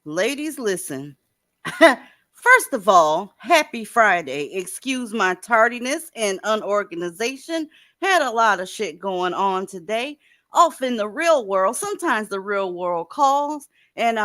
Ladies, listen. First of all, happy Friday. Excuse my tardiness and unorganization. Had a lot of shit going on today. Off in the real world, sometimes the real world calls, and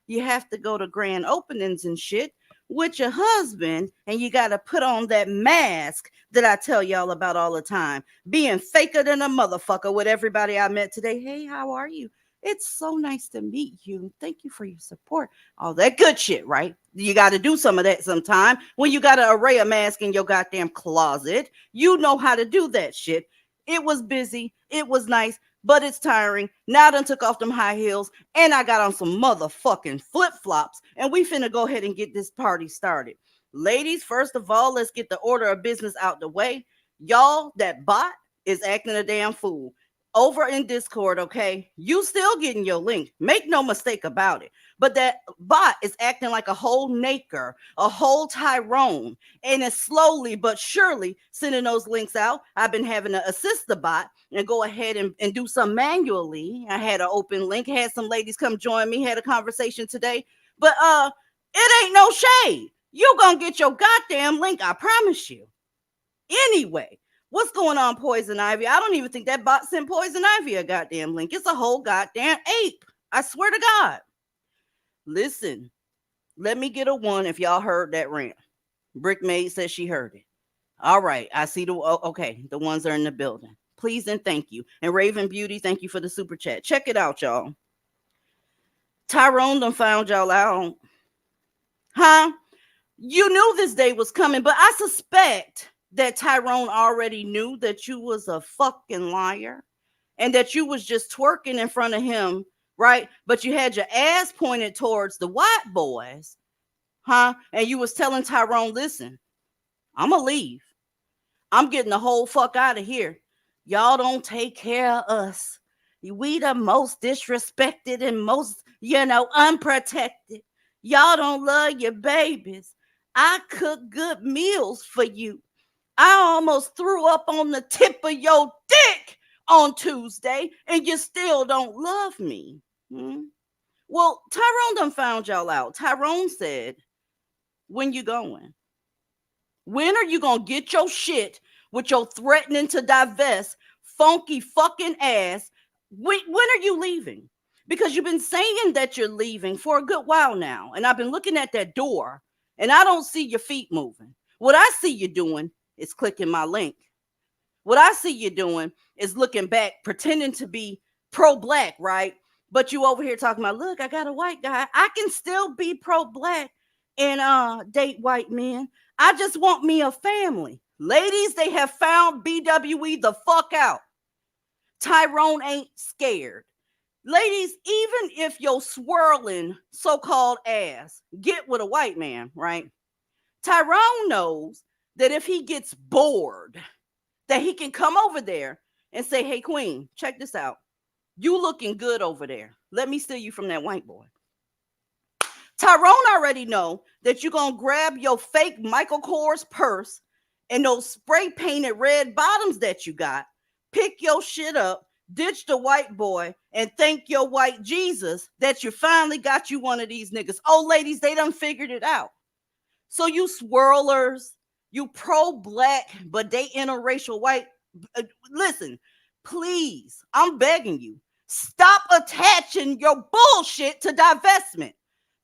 you have to go to grand openings and shit with your husband, and you got to put on that mask that I tell y'all about all the time. Being faker than a motherfucker with everybody I met today. Hey, how are you? It's so nice to meet you. Thank you for your support. All that good shit, right? You got to do some of that sometime. When you got an array of masks in your goddamn closet, you know how to do that shit. It was busy. It was nice, but it's tiring. Now I done took off them high heels and I got on some motherfucking flip flops, and we finna go ahead and get this party started. Ladies, first of all, let's get the order of business out the way. Y'all, that bot is acting a damn fool over in Discord, okay? You still getting your link. Make no mistake about it. But that bot is acting like a whole Naker, a whole Tyrone, and it's slowly but surely sending those links out. I've been having to assist the bot and go ahead and do some manually. I had an open link, had some ladies come join me, had a conversation today. But it ain't no shade. You gonna get your goddamn link, I promise you. Anyway, What's going on, Poison Ivy? I don't even think that bot sent Poison Ivy a goddamn link. It's a whole goddamn ape. I swear to God. Listen, let me get a one if y'all heard that rant. Brickmaid says she heard it. All right, I see okay, the ones are in the building. Please and thank you. And Raven Beauty, thank you for the super chat. Check it out, y'all. Tyrone done found y'all out. Huh? You knew this day was coming, but I suspect that Tyrone already knew that you was a fucking liar and that you was just twerking in front of him, right? But you had your ass pointed towards the white boys, huh? And you was telling Tyrone, listen, I'm gonna leave. I'm getting the whole fuck out of here. Y'all don't take care of us. We the most disrespected and most, unprotected. Y'all don't love your babies. I cook good meals for you. I almost threw up on the tip of your dick on Tuesday, and you still don't love me. Well, Tyrone done found y'all out. Tyrone said, when you going? When are you going to get your shit with your threatening to divest funky fucking ass? When are you leaving? Because you've been saying that you're leaving for a good while now. And I've been looking at that door and I don't see your feet moving. What I see you doing is clicking my link. What I see you doing is looking back, pretending to be pro-black, right? But you over here talking about, look, I got a white guy. I can still be pro-black and date white men. I just want me a family. Ladies, they have found BWE the fuck out. Tyrone ain't scared. Ladies, even if your swirling so-called ass get with a white man, right? Tyrone knows that if he gets bored, that he can come over there and say, hey, queen, check this out. You looking good over there. Let me steal you from that white boy. Tyrone already know that you're going to grab your fake Michael Kors purse and those spray painted red bottoms that you got, pick your shit up, ditch the white boy, and thank your white Jesus that you finally got you one of these niggas. Oh, ladies, they done figured it out. So you swirlers, you pro-black, but they interracial white, listen, please, I'm begging you, stop attaching your bullshit to divestment.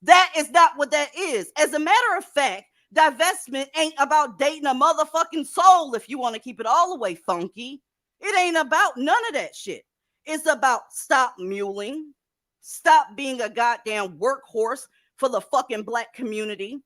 That is not what that is. As a matter of fact, divestment ain't about dating a motherfucking soul if you want to keep it all the way funky. It ain't about none of that shit. It's about stop muling, stop being a goddamn workhorse for the fucking black community.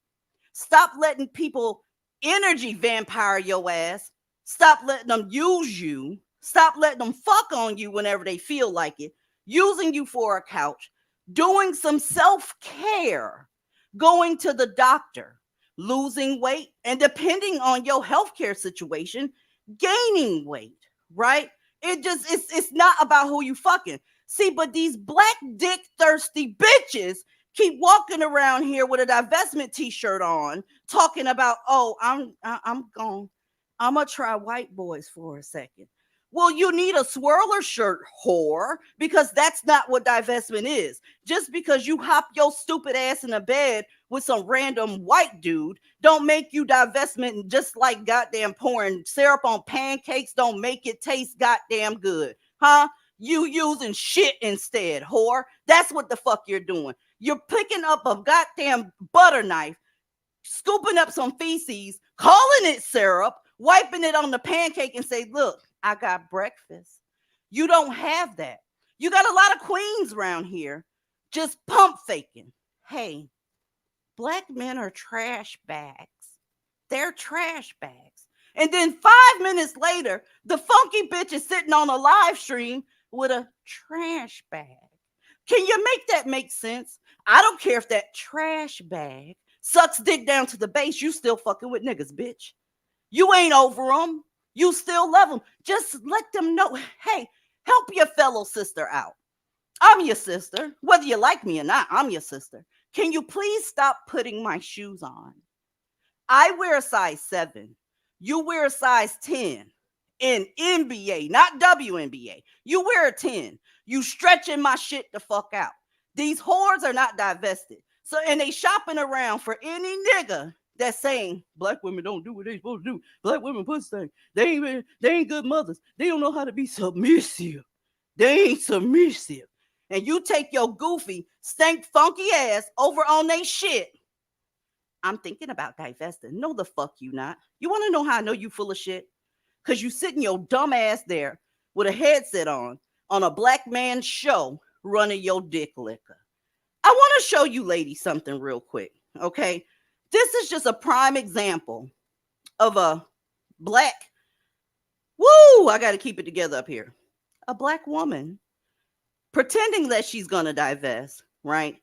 Stop letting people energy vampire your ass. Stop letting them use you. Stop letting them fuck on you whenever they feel like it. Using you for a couch. Doing some self-care. Going to the doctor. Losing weight. And depending on your healthcare situation, gaining weight. Right? It's not about who you fucking. See, but these black dick thirsty bitches keep walking around here with a divestment t-shirt on, talking about, oh, I'm gonna try white boys for a second. Well, you need a swirler shirt, whore, because that's not what divestment is. Just because you hop your stupid ass in a bed with some random white dude don't make you divestment. Just like goddamn pouring syrup on pancakes don't make it taste goddamn good, huh? You using shit instead, whore. That's what the fuck you're doing. You're picking up a goddamn butter knife, scooping up some feces, calling it syrup, wiping it on the pancake and say, look, I got breakfast. You don't have that. You got a lot of queens around here just pump faking. Hey, black men are trash bags. They're trash bags. And then 5 minutes later, the funky bitch is sitting on a live stream with a trash bag. Can you make that make sense? I don't care if that trash bag sucks dick down to the base. You still fucking with niggas, bitch. You ain't over them. You still love them. Just let them know, hey, help your fellow sister out. I'm your sister. Whether you like me or not, I'm your sister. Can you please stop putting my shoes on? I wear a size 7. You wear a size 10 in NBA, not WNBA. You wear a 10. You stretching my shit the fuck out. These whores are not divested. So, and they shopping around for any nigga That's saying black women don't do what they supposed to do. Black women pussy thing. They ain't good mothers. They don't know how to be submissive. They ain't submissive. And you take your goofy, stank, funky ass over on they shit. I'm thinking about divesting. No, the fuck you not. You want to know how I know you full of shit? Because you sitting your dumb ass there with a headset on a black man show running your dick liquor. I want to show you ladies something real quick, okay? This is just a prime example of a black, I got to keep it together up here. A black woman pretending that she's going to divest, right?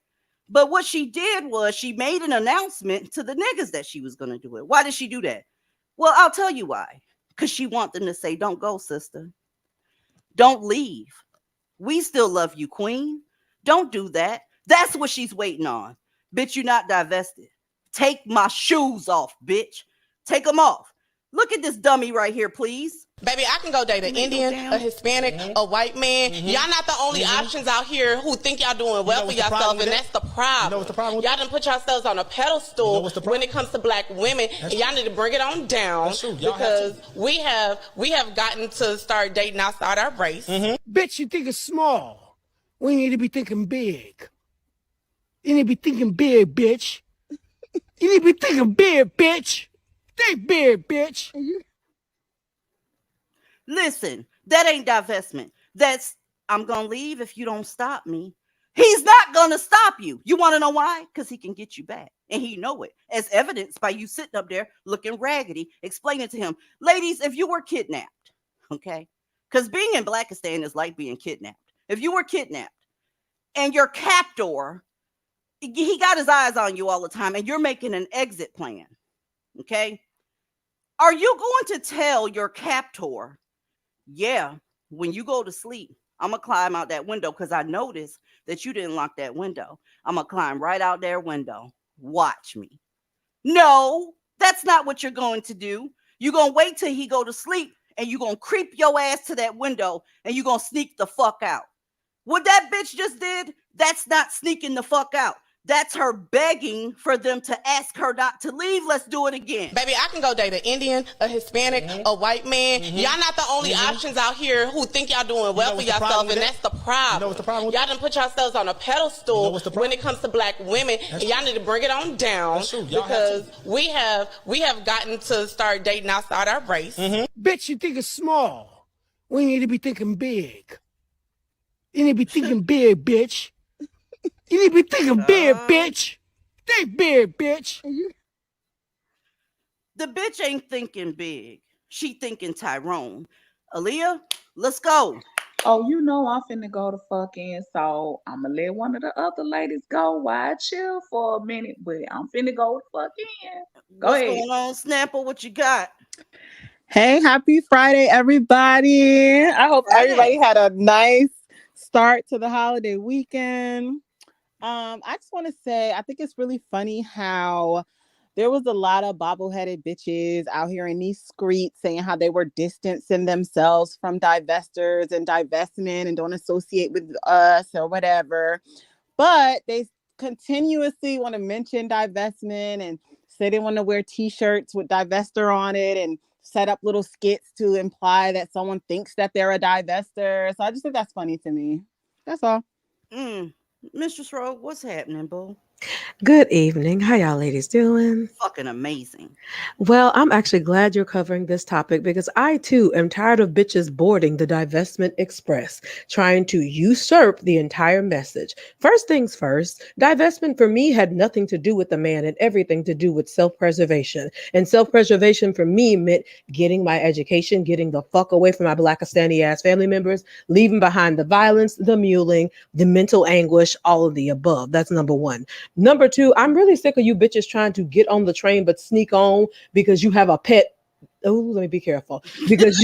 But what she did was she made an announcement to the niggas that she was going to do it. Why did she do that? Well, I'll tell you why. Because she wants them to say, don't go, sister. Don't leave. We still love you, queen. Don't do that. That's what she's waiting on. Bitch, you're not divested. Take my shoes off, bitch. Take them off. Look at this dummy right here, please. Baby, I can go date an Indian, a Hispanic, a white man. Y'all not the only options out here who think y'all doing well for yourself, and that's the problem. You know what's the problem? Y'all done put yourselves on a pedestal when it comes to black women, and y'all need to bring it on down because we have gotten to start dating outside our race. Bitch, you think it's small. We need to be thinking big. You need to be thinking big, bitch. You need to be thinking big, bitch. Think big, bitch. Listen, that ain't divestment. That's, I'm going to leave if you don't stop me. He's not going to stop you. You want to know why? Because he can get you back. And he know it. As evidenced by you sitting up there looking raggedy, explaining to him, ladies, if you were kidnapped, okay? Because being in Blackistan is like being kidnapped. If you were kidnapped and your captor, he got his eyes on you all the time and you're making an exit plan, okay? Are you going to tell your captor, yeah, when you go to sleep, I'm going to climb out that window because I noticed that you didn't lock that window. I'm going to climb right out their window. Watch me. No, that's not what you're going to do. You're going to wait till he go to sleep and you're going to creep your ass to that window and you're going to sneak the fuck out. What that bitch just did, that's not sneaking the fuck out. That's her begging for them to ask her not to leave. Let's do it again. Baby, I can go date an Indian, a Hispanic, a white man. Y'all not the only options out here who think y'all doing well for yourself, and that's the problem. You know what's the problem? Y'all done put yourselves on a pedestal when it comes to black women, and y'all need to bring it on down because we have gotten to start dating outside our race. Bitch, you think it's small. We need to be thinking big. You need to be thinking big, bitch. You need to be thinking big, bitch. Think big, bitch. The bitch ain't thinking big. She thinking Tyrone. Aaliyah, let's go. Oh, you know I'm finna go to fucking, so I'm gonna let one of the other ladies go while I chill for a minute, but I'm finna go to fucking. Go ahead. What's going on, Snapper? What you got? Hey, happy Friday, everybody. I hope everybody had a nice start to the holiday weekend. I just want to say, I think it's really funny how there was a lot of bobbleheaded bitches out here in these streets saying how they were distancing themselves from divestors and divestment and don't associate with us or whatever. But they continuously want to mention divestment and say they want to wear t-shirts with divestor on it and set up little skits to imply that someone thinks that they're a divestor. So I just think that's funny to me. That's all. Mistress Rogue, what's happening, boo? Good evening. How y'all ladies doing? Fucking amazing. Well, I'm actually glad you're covering this topic because I too am tired of bitches boarding the divestment express, trying to usurp the entire message. First things first, divestment for me had nothing to do with the man and everything to do with self-preservation. And self-preservation for me meant getting my education, getting the fuck away from my Blackistani ass family members, leaving behind the violence, the muling, the mental anguish, all of the above. That's number one. Number two, I'm really sick of you bitches trying to get on the train but sneak on because you have a pet. Oh, let me be careful. Because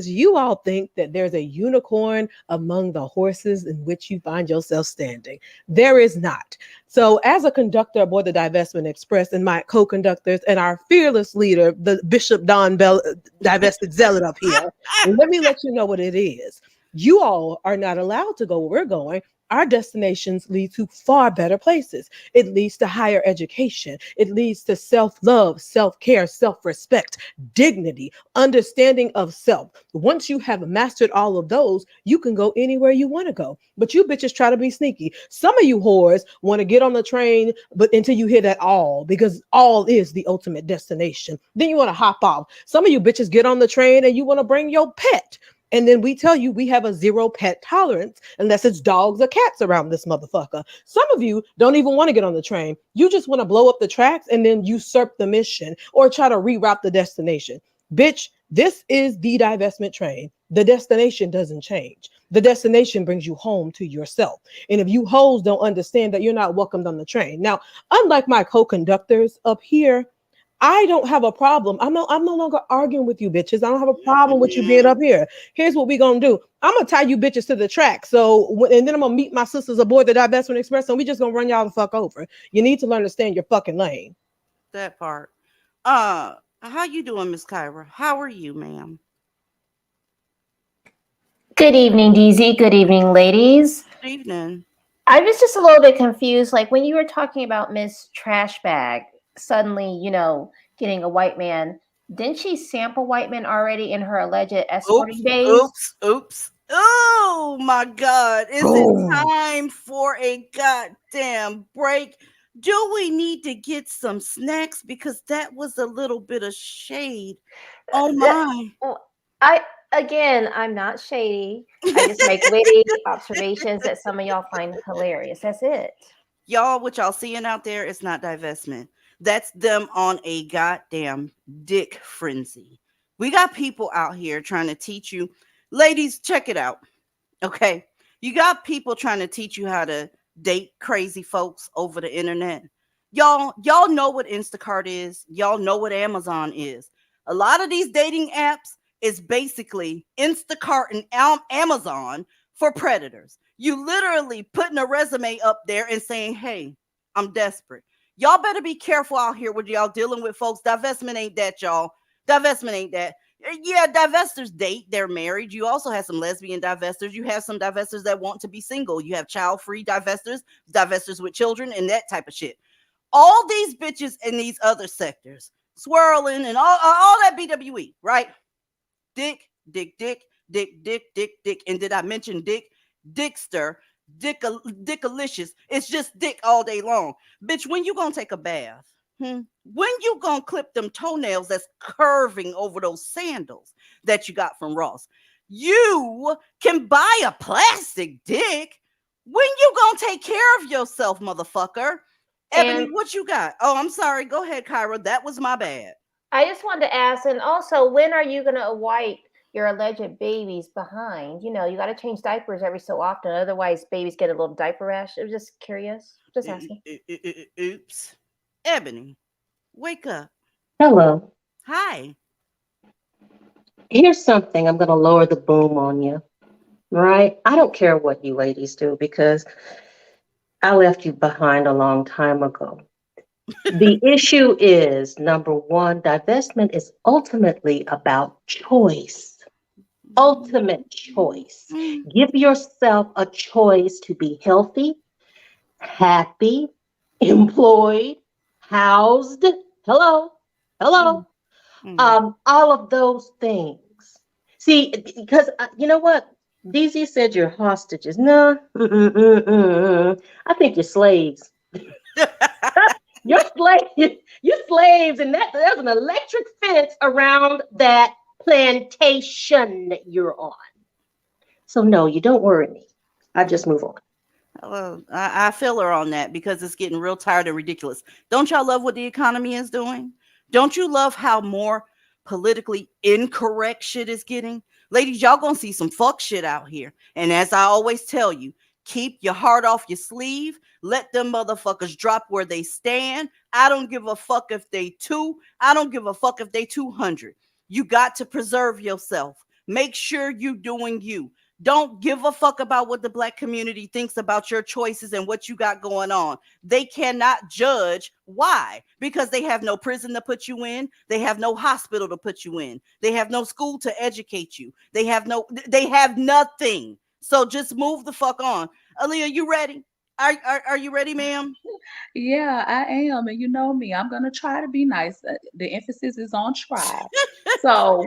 you all think that there's a unicorn among the horses in which you find yourself standing. There is not. So as a conductor aboard the Divestment Express and my co-conductors and our fearless leader, the Bishop Don Bell, divested zealot up here, let me let you know what it is. You all are not allowed to go where we're going our destinations lead to far better places. It leads to higher education. It leads to self-love, self-care, self-respect, dignity, understanding of self. Once you have mastered all of those, you can go anywhere you want to go. But you bitches try to be sneaky. Some of you whores want to get on the train, but until you hear that all, because all is the ultimate destination. Then you want to hop off. Some of you bitches get on the train and you want to bring your pet. And then we tell you we have a 0 pet tolerance unless it's dogs or cats around this motherfucker. Some of you don't even want to get on the train. You just want to blow up the tracks and then usurp the mission or try to reroute the destination. Bitch, this is the divestment train. The destination doesn't change. The destination brings you home to yourself. And if you hoes don't understand that, you're not welcomed on the train. Now, unlike my co-conductors up here, I don't have a problem. I'm no longer arguing with you bitches. I don't have a problem with you being up here. Here's what we gonna do. I'm gonna tie you bitches to the track. And then I'm gonna meet my sisters aboard the Divestment Express, and we just gonna run y'all the fuck over. You need to learn to stay in your fucking lane. That part. How you doing, Miss Kyra? How are you, ma'am? Good evening, DZ. Good evening, ladies. Good evening. I was just a little bit confused. Like when you were talking about Miss Trashbag, suddenly, getting a white man. Didn't she sample white men already in her alleged escorting days? Oops. Oh my God. Is it time for a goddamn break? Do we need to get some snacks? Because that was a little bit of shade. Oh my. I'm not shady. I just make witty observations that some of y'all find hilarious. That's it. Y'all, what y'all seeing out there is not divestment. That's them on a goddamn dick frenzy. We got people out here trying to teach you. Ladies, check it out. Okay. You got people trying to teach you how to date crazy folks over the internet. Y'all know what Instacart is. Y'all know what Amazon is. A lot of these dating apps is basically Instacart and Amazon for predators. You literally putting a resume up there and saying, hey, I'm desperate. Y'all better be careful out here when y'all dealing with folks. Divestment ain't that, y'all. Divestment ain't that. Yeah, divestors date. They're married. You also have some lesbian divestors. You have some divestors that want to be single. You have child-free divestors, divestors with children, and that type of shit. All these bitches in these other sectors, swirling and all that BWE, right? Dick. And did I mention dick? Dickster. Dickalicious. It's just dick all day long. Bitch, when you gonna take a bath? When you gonna clip them toenails that's curving over those sandals that you got from Ross? You can buy a plastic dick. When you gonna take care of yourself, motherfucker? Ebony, what you got? Oh, I'm sorry. Go ahead, Kyra. That was my bad. I just wanted to ask, and also, when are you gonna wipe your alleged babies behind? You got to change diapers every so often. Otherwise, babies get a little diaper rash. I was just curious. Just asking. Oops. Ebony, wake up. Hello. Hi. Here's something. I'm going to lower the boom on you. Right? I don't care what you ladies do because I left you behind a long time ago. The issue is, number one, divestment is ultimately about choice. Ultimate choice. Give yourself a choice to be healthy, happy, employed, housed. Hello. All of those things. See, because you know what? DZ said you're hostages. No, I think you're slaves. You're slaves, and there's an electric fence around that plantation that you're on. So no, you don't worry me. I just move on. Well, I feel her on that because it's getting real tired and ridiculous. Don't y'all love what the economy is doing? Don't you love how more politically incorrect shit is getting? Ladies, y'all gonna see some fuck shit out here. And as I always tell you, keep your heart off your sleeve. Let them motherfuckers drop where they stand. I don't give a fuck if they 2. I don't give a fuck if they 200. You got to preserve yourself. Make sure you doing you. Don't give a fuck about what the Black community thinks about your choices and what you got going on. They cannot judge. Why? Because they have no prison to put you in. They have no hospital to put you in. They have no school to educate you. They have nothing. So just move the fuck on. Aaliyah, you ready? Are you ready, ma'am? Yeah, I am. And you know me, I'm going to try to be nice. The emphasis is on try. So,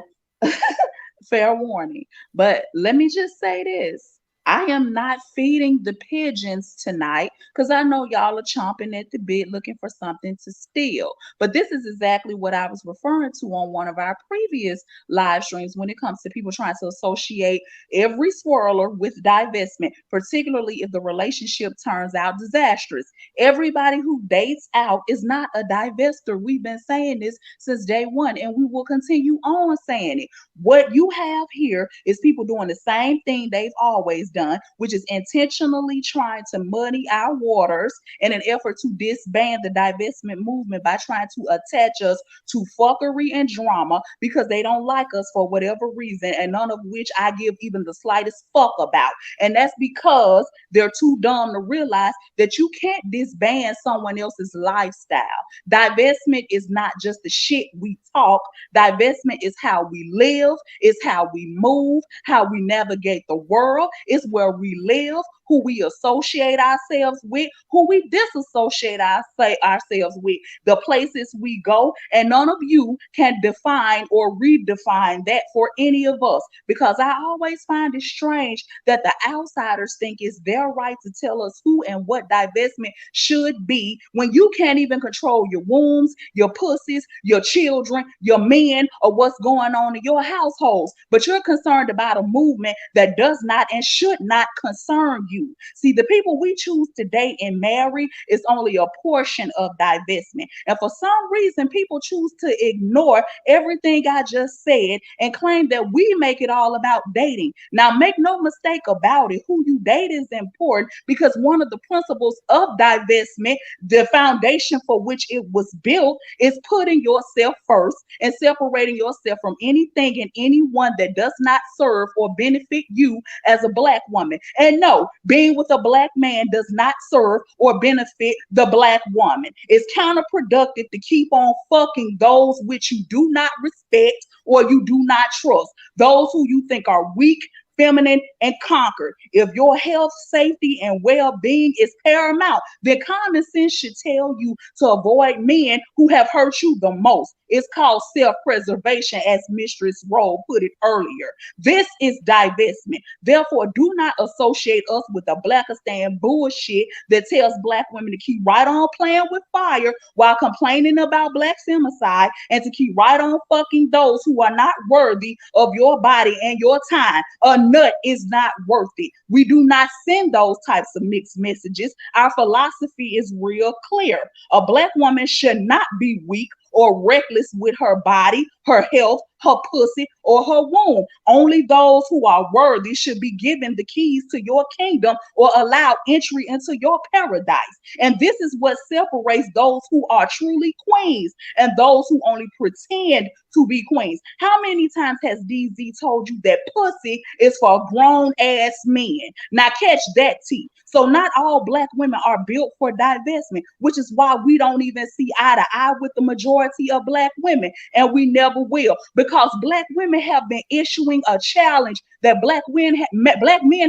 fair warning. But let me just say this. I am not feeding the pigeons tonight because I know y'all are chomping at the bit looking for something to steal. But this is exactly what I was referring to on one of our previous live streams when it comes to people trying to associate every swirler with divestment, particularly if the relationship turns out disastrous. Everybody who dates out is not a divester. We've been saying this since day one, and we will continue on saying it. What you have here is people doing the same thing they've always done, which is intentionally trying to muddy our waters in an effort to disband the divestment movement by trying to attach us to fuckery and drama because they don't like us for whatever reason, and none of which I give even the slightest fuck about. And that's because they're too dumb to realize that you can't disband someone else's lifestyle. Divestment is not just the shit we talk. Divestment is how we live, it's how we move, how we navigate the world, it's where we live, who we associate ourselves with, who we disassociate ourselves with, the places we go, and none of you can define or redefine that for any of us. Because I always find it strange that the outsiders think it's their right to tell us who and what divestment should be when you can't even control your wombs, your pussies, your children, your men, or what's going on in your households. But you're concerned about a movement that does not and should not concern you. See, the people we choose to date and marry is only a portion of divestment. And for some reason, people choose to ignore everything I just said and claim that we make it all about dating. Now, make no mistake about it, who you date is important because one of the principles of divestment, the foundation for which it was built, is putting yourself first and separating yourself from anything and anyone that does not serve or benefit you as a Black woman. And no, being with a Black man does not serve or benefit the Black woman. It's counterproductive to keep on fucking those which you do not respect or you do not trust, those who you think are weak, feminine, and conquered. If your health, safety, and well-being is paramount, then common sense should tell you to avoid men who have hurt you the most. It's called self-preservation, as Mistress Rowe put it earlier. This is divestment. Therefore, do not associate us with the Blackistan bullshit that tells Black women to keep right on playing with fire while complaining about Black femicide and to keep right on fucking those who are not worthy of your body and your time. A nut is not worth it. We do not send those types of mixed messages. Our philosophy is real clear. A Black woman should not be weak or reckless with her body, her health, her pussy, or her womb. Only those who are worthy should be given the keys to your kingdom or allowed entry into your paradise. And this is what separates those who are truly queens and those who only pretend to be queens. How many times has DZ told you that pussy is for grown ass men? Now catch that tea. So not all Black women are built for divestment, which is why we don't even see eye to eye with the majority of Black women, and we never will, because Black women have been issuing a challenge that Black men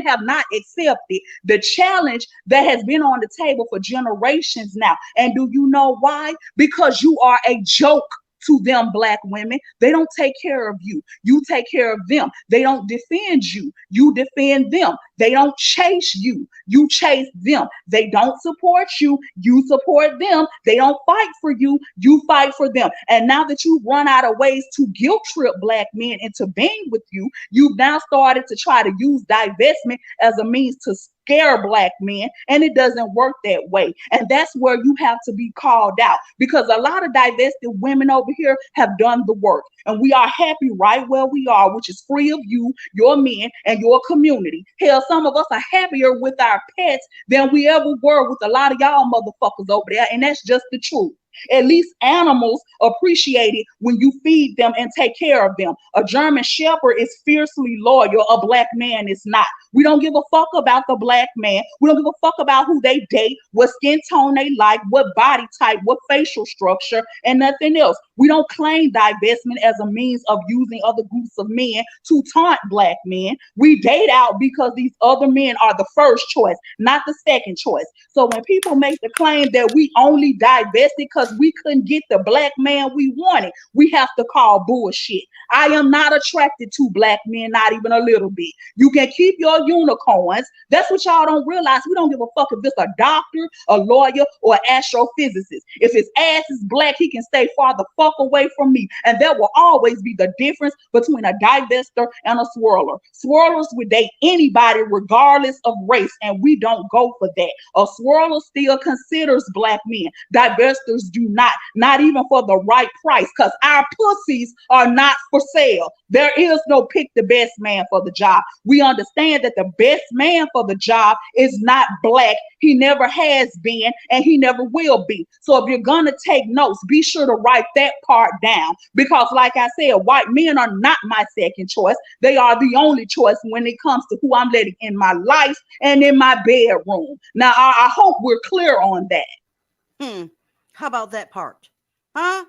have not accepted, the challenge that has been on the table for generations now. And do you know why? Because you are a joke to them, Black women. They don't take care of you. You take care of them. They don't defend you. You defend them. They don't chase you. You chase them. They don't support you. You support them. They don't fight for you. You fight for them. And now that you've run out of ways to guilt trip Black men into being with you, you've now started to try to use divestment as a means to scare Black men, and it doesn't work that way. And that's where you have to be called out, because a lot of divested women over here have done the work, and we are happy right where we are, which is free of you, your men, and your community. Hell, some of us are happier with our pets than we ever were with a lot of y'all motherfuckers over there, and that's just the truth. At least animals appreciate it when you feed them and take care of them. A German Shepherd is fiercely loyal. A black man is not. We don't give a fuck about the black man. We don't give a fuck about who they date, what skin tone they like, what body type, what facial structure, and nothing else. We don't claim divestment as a means of using other groups of men to taunt black men. We date out because these other men are the first choice, not the second choice. So when people make the claim that we only divested because we couldn't get the black man we wanted, we have to call bullshit. I am not attracted to black men, not even a little bit. You can keep your unicorns. That's what y'all don't realize. We don't give a fuck if it's a doctor, a lawyer, or an astrophysicist. If his ass is black, he can stay far the fuck away from me. And there will always be the difference between a divester and a swirler. Swirlers would date anybody regardless of race, and we don't go for that. A swirler still considers black men. Divestors do not even for the right price, because our pussies are not for sale. There is no pick the best man for the job. We understand that the best man for the job is not black. He never has been, and he never will be. So if you're gonna take notes, be sure to write that part down, because like I said, white men are not my second choice. They are the only choice when it comes to who I'm letting in my life and in my bedroom. Now, I hope we're clear on that. How about that part? Huh?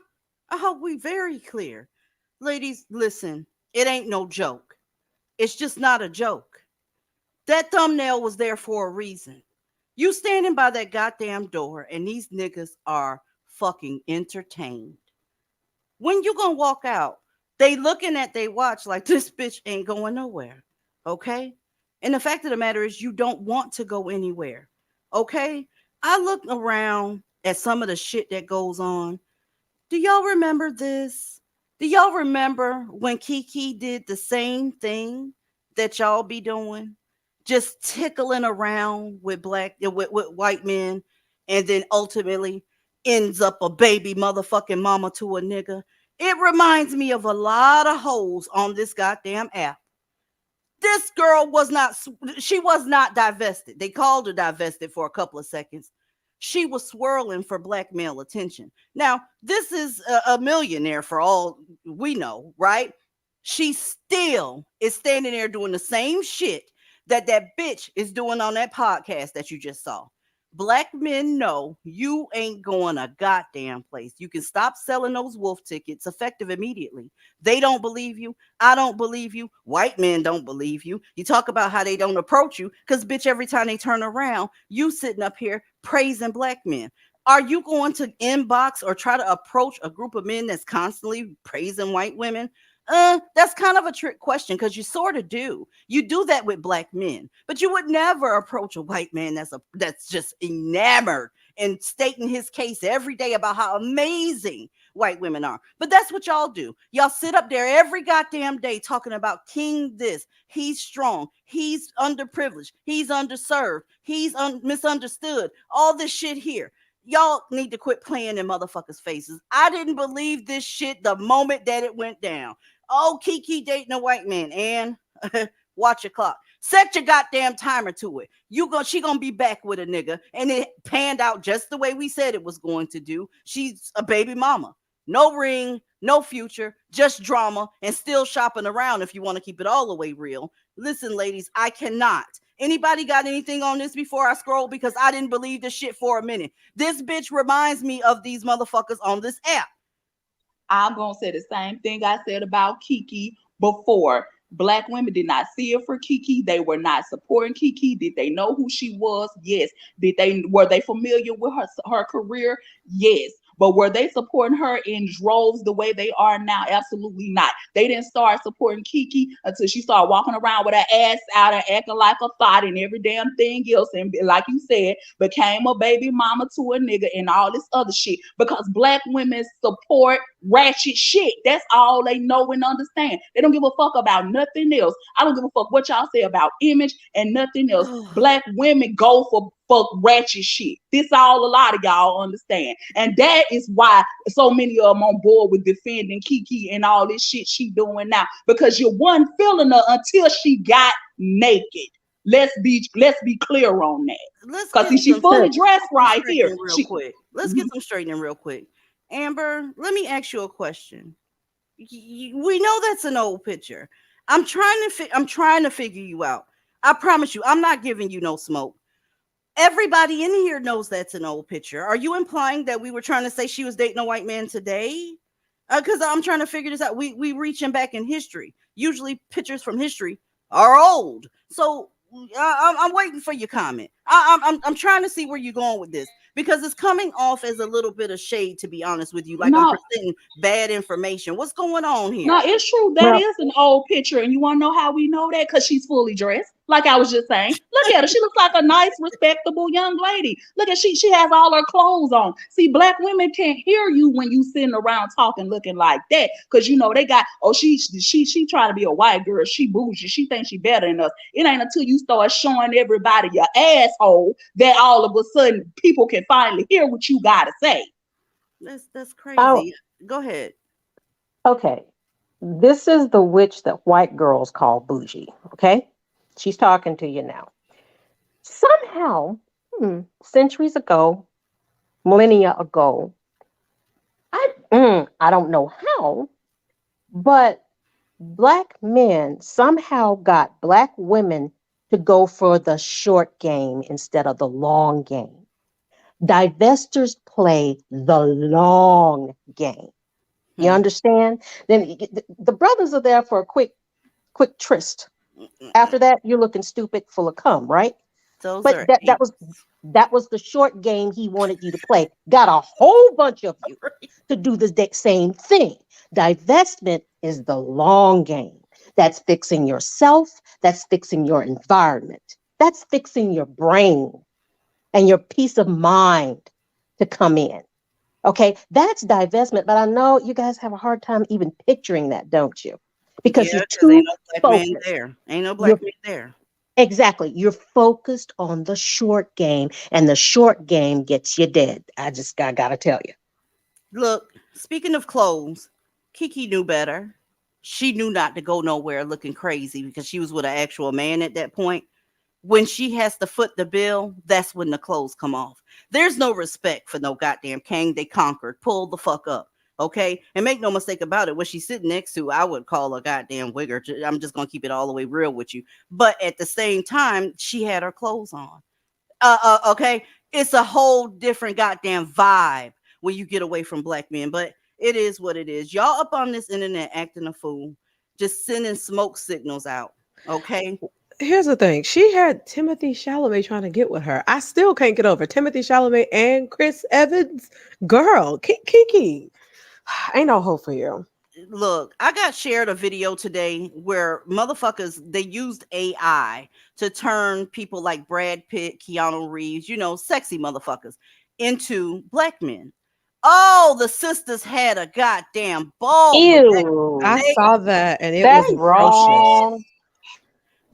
I hope we're very clear. Ladies, listen, it ain't no joke. It's just not a joke. That thumbnail was there for a reason. You standing by that goddamn door and these niggas are fucking entertained. When you gonna walk out, they looking at they watch like this bitch ain't going nowhere. Okay? And the fact of the matter is you don't want to go anywhere. Okay? I look around at some of the shit that goes on. Do y'all remember this? Do y'all remember when Kiki did the same thing that y'all be doing? Just tickling around with white men, and then ultimately ends up a baby motherfucking mama to a nigga. It reminds me of a lot of hoes on this goddamn app. This girl was not divested. They called her divested for a couple of seconds. She was swirling for black male attention. Now, this is a millionaire for all we know, right? She still is standing there doing the same shit that bitch is doing on that podcast that you just saw. Black men know you ain't going a goddamn place. You can stop selling those wolf tickets effective immediately. They don't believe you. I don't believe you. White men don't believe you. You talk about how they don't approach you because, bitch, every time they turn around, you sitting up here praising black men. Are you going to inbox or try to approach a group of men that's constantly praising white women? That's kind of a trick question, because you sort of do. You do that with black men, but you would never approach a white man that's just enamored and stating his case every day about how amazing white women are. But that's what y'all do. Y'all sit up there every goddamn day talking about King this. He's strong. He's underprivileged. He's underserved. He's misunderstood. All this shit here. Y'all need to quit playing in motherfuckers' faces. I didn't believe this shit the moment that it went down. Oh, Kiki dating a white man, and watch your clock. Set your goddamn timer to it. She gonna be back with a nigga, and it panned out just the way we said it was going to do. She's a baby mama. No ring, no future, just drama, and still shopping around if you want to keep it all the way real. Listen, ladies, I cannot. Anybody got anything on this before I scroll? Because I didn't believe this shit for a minute. This bitch reminds me of these motherfuckers on this app. I'm going to say the same thing I said about Kiki before. Black women did not see her for Kiki. They were not supporting Kiki. Did they know who she was? Yes. Were they familiar with her career? Yes. But were they supporting her in droves the way they are now? Absolutely not. They didn't start supporting Kiki until she started walking around with her ass out and acting like a thought and every damn thing else. And like you said, became a baby mama to a nigga and all this other shit. Because black women support ratchet shit. That's all they know and understand. They don't give a fuck about nothing else. I don't give a fuck what y'all say about image and nothing else. Black women go for ratchet shit. This all a lot of y'all understand. And that is why so many of them on board with defending Kiki and all this shit she doing now. Because you wasn't feeling her until she got naked. Let's be clear on that. Because she's fully dressed right here. Let's get some straightening real quick. Amber, let me ask you a question. We know that's an old picture. I'm trying to figure you out. I promise you, I'm not giving you no smoke. Everybody in here knows that's an old picture. Are you implying that we were trying to say she was dating a white man today? Because I'm trying to figure this out. We reaching back in history. Usually, pictures from history are old. So I'm waiting for your comment. I'm trying to see where you're going with this because it's coming off as a little bit of shade. To be honest with you, like I'm No, presenting bad information. What's going on here? no, it's true. That Well, is an old picture. And you want to know how we know that? Because she's fully dressed. Like I was just saying. Look at her. She looks like a nice, respectable young lady. Look at she has all her clothes on. See, black women can't hear you when you sitting around talking looking like that. Because you know they got, oh, she trying to be a white girl. She bougie. She thinks she better than us. It ain't until you start showing everybody your asshole that all of a sudden people can finally hear what you gotta say. That's oh, crazy. Go ahead. okay. This is the witch that white girls call bougie. Okay. She's talking to you now. Somehow, centuries ago, millennia ago, I don't know how, but black men somehow got black women to go for the short game instead of the long game. Divestors play the long game. You Hmm. understand? Then the brothers are there for a quick tryst. After that, you're looking stupid, full of cum, right? Those But are that eight. was the short game he wanted you to play. Got a whole bunch of you to do the same thing. Divestment is the long game. That's fixing yourself. That's fixing your environment. That's fixing your brain and your peace of mind to come in. Okay, that's divestment. But I know you guys have a hard time even picturing that, don't you? Because Yeah, you're because ain't too no black man focused. there. Ain't no black You're man there. Exactly. You're focused on the short game, and the short game gets you dead. I gotta tell you. Look, speaking of clothes, Kiki knew better. She knew not to go nowhere looking crazy because she was with an actual man at that point. When she has to foot the bill, that's when the clothes come off. There's no respect for no goddamn king they conquered. Pull the fuck up. Okay? And make no mistake about it, what she's sitting next to, I would call a goddamn wigger. I'm just gonna keep it all the way real with you. But at the same time, she had her clothes on. Okay, it's a whole different goddamn vibe when you get away from black men, but it is what it is. Y'all up on this internet acting a fool, just sending smoke signals out. Okay. Here's the thing. She had Timothy Chalamet trying to get with her. I still can't get over Timothy Chalamet and Chris Evans. Girl, Kiki, ain't no hope for you. Look, I got shared a video today where motherfuckers they used AI to turn people like Brad Pitt, Keanu Reeves, sexy motherfuckers into black men. Oh, the sisters had a goddamn ball with that. I Ew, They saw that and it was that's atrocious. wrong.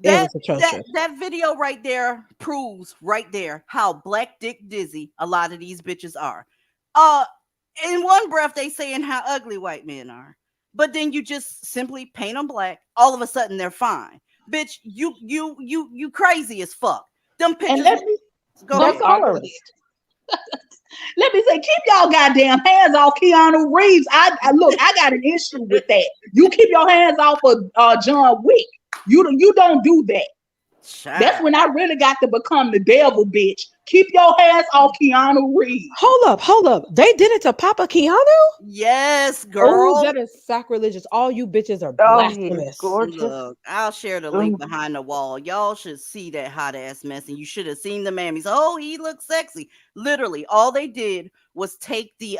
It that was that atrocious. that video right there proves right there how black dick dizzy a lot of these bitches are. Uh in one breath they saying how ugly white men are, but then you just simply paint them black. All of a sudden they're fine. Bitch, you crazy as fuck. Them And pictures. let me, Go They're I'm ahead. sorry, go ahead. colorist. Let me say, keep y'all goddamn hands off Keanu Reeves. I look, I got an issue with that. You keep your hands off of John Wick. You don't do that. That's Child. when I really got to become the devil, bitch. Keep your hands off Keanu Reeves. Hold up. They did it to Papa Keanu? Yes, Oh, girl. that is sacrilegious. All you bitches are Oh, he's blasphemous. gorgeous. Look, I'll share the link Mm. behind the wall. Y'all should see that hot ass mess, and you should have seen the mammies. Oh, he looks sexy. Literally, all they did was take the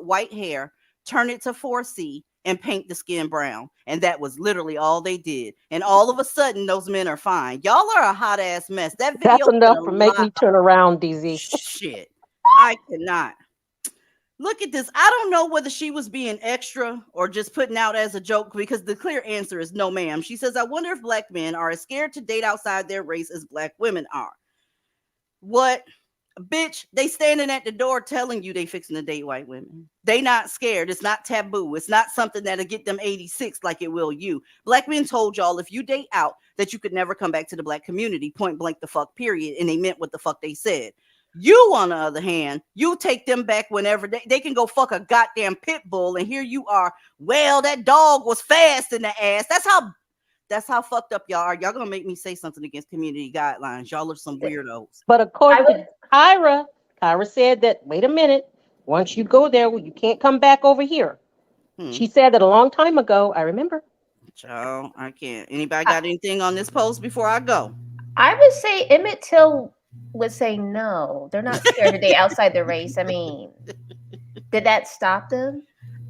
white hair, turn it to 4C, and paint the skin brown. And that was literally all they did. And all of a sudden, those men are fine. Y'all are a hot ass mess. That That's video said enough a to make lot me turn around, DZ. of shit. I cannot. Look at this. I don't know whether she was being extra or just putting out as a joke because the clear answer is no, ma'am. She says, I wonder if black men are as scared to date outside their race as black women are. What? Bitch, they standing at the door telling you they fixing to date white women. They not scared. It's not taboo. It's not something that'll get them 86 like it will you. Black men told y'all if you date out that you could never come back to the black community, point blank the fuck period. And they meant what the fuck they said. You, on the other hand, you take them back whenever they can go fuck a goddamn pit bull, and here you are. Well, that dog was fast in the ass. That's how fucked up y'all are. Y'all gonna make me say something against community guidelines. Y'all are some weirdos. But according to Kyra said that, wait a minute, once you go there, you can't come back over here. She said that a long time ago. I remember. Child, I can't. Anybody got anything on this post before I go? I would say Emmett Till would say no. They're not scared to date outside the race. I mean, did that stop them?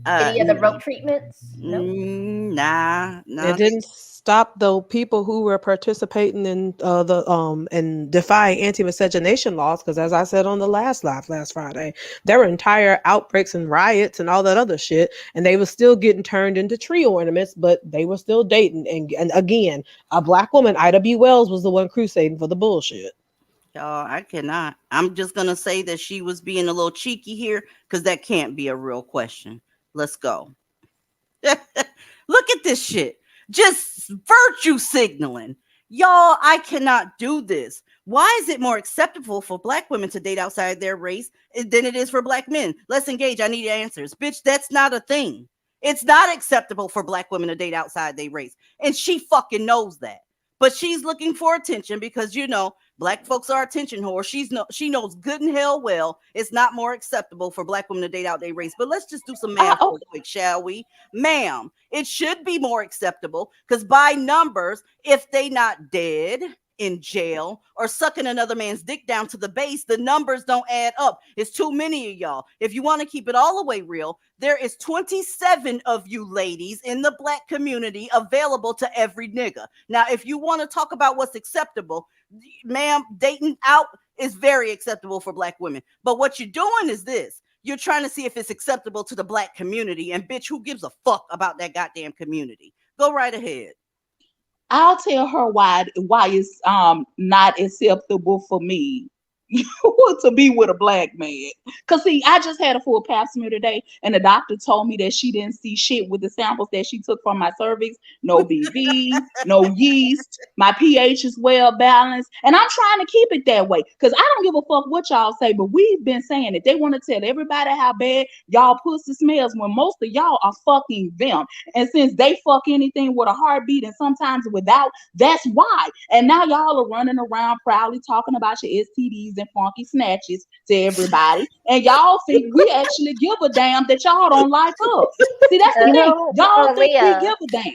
Any other rope treatments? No. Nah. It didn't stop though people who were participating in and defying anti-miscegenation laws, because as I said on the last Friday, there were entire outbreaks and riots and all that other shit, and they were still getting turned into tree ornaments, but they were still dating. And again, a black woman, Ida B. Wells, was the one crusading for the bullshit. Y'all, I cannot. I'm just gonna say that she was being a little cheeky here, because that can't be a real question. Let's go. Look at this shit. Just virtue signaling. Y'all, I cannot do this. Why is it more acceptable for black women to date outside their race than it is for black men? Let's engage. I need answers. Bitch, that's not a thing. It's not acceptable for black women to date outside their race. And she fucking knows that. But she's looking for attention because, you know, black folks are attention whores. She knows good and hell well it's not more acceptable for black women to date out their race. But let's just do some math real quick, shall we? Ma'am, it should be more acceptable because by numbers, if they not dead, in jail, or sucking another man's dick down to the base, the numbers don't add up. It's too many of y'all. If you want to keep it all the way real, there is 27 of you ladies in the black community available to every nigga. Now, if you want to talk about what's acceptable, ma'am, dating out is very acceptable for black women. But what you're doing is this. You're trying to see if it's acceptable to the black community, and bitch, who gives a fuck about that goddamn community? Go right ahead. I'll tell her why it's not acceptable for me to be with a black man. Cause see, I just had a full pap smear today, and the doctor told me that she didn't see shit with the samples that she took from my cervix. No BV, no yeast. My pH is well balanced, and I'm trying to keep it that way. Cause I don't give a fuck what y'all say, but we've been saying it. They want to tell everybody how bad y'all pussy smells when most of y'all are fucking them. And since they fuck anything with a heartbeat and sometimes without, that's why. And now y'all are running around proudly talking about your STDs and funky snatches to everybody, and y'all think we actually give a damn that y'all don't like us. See, that's the thing. Y'all think we give a damn.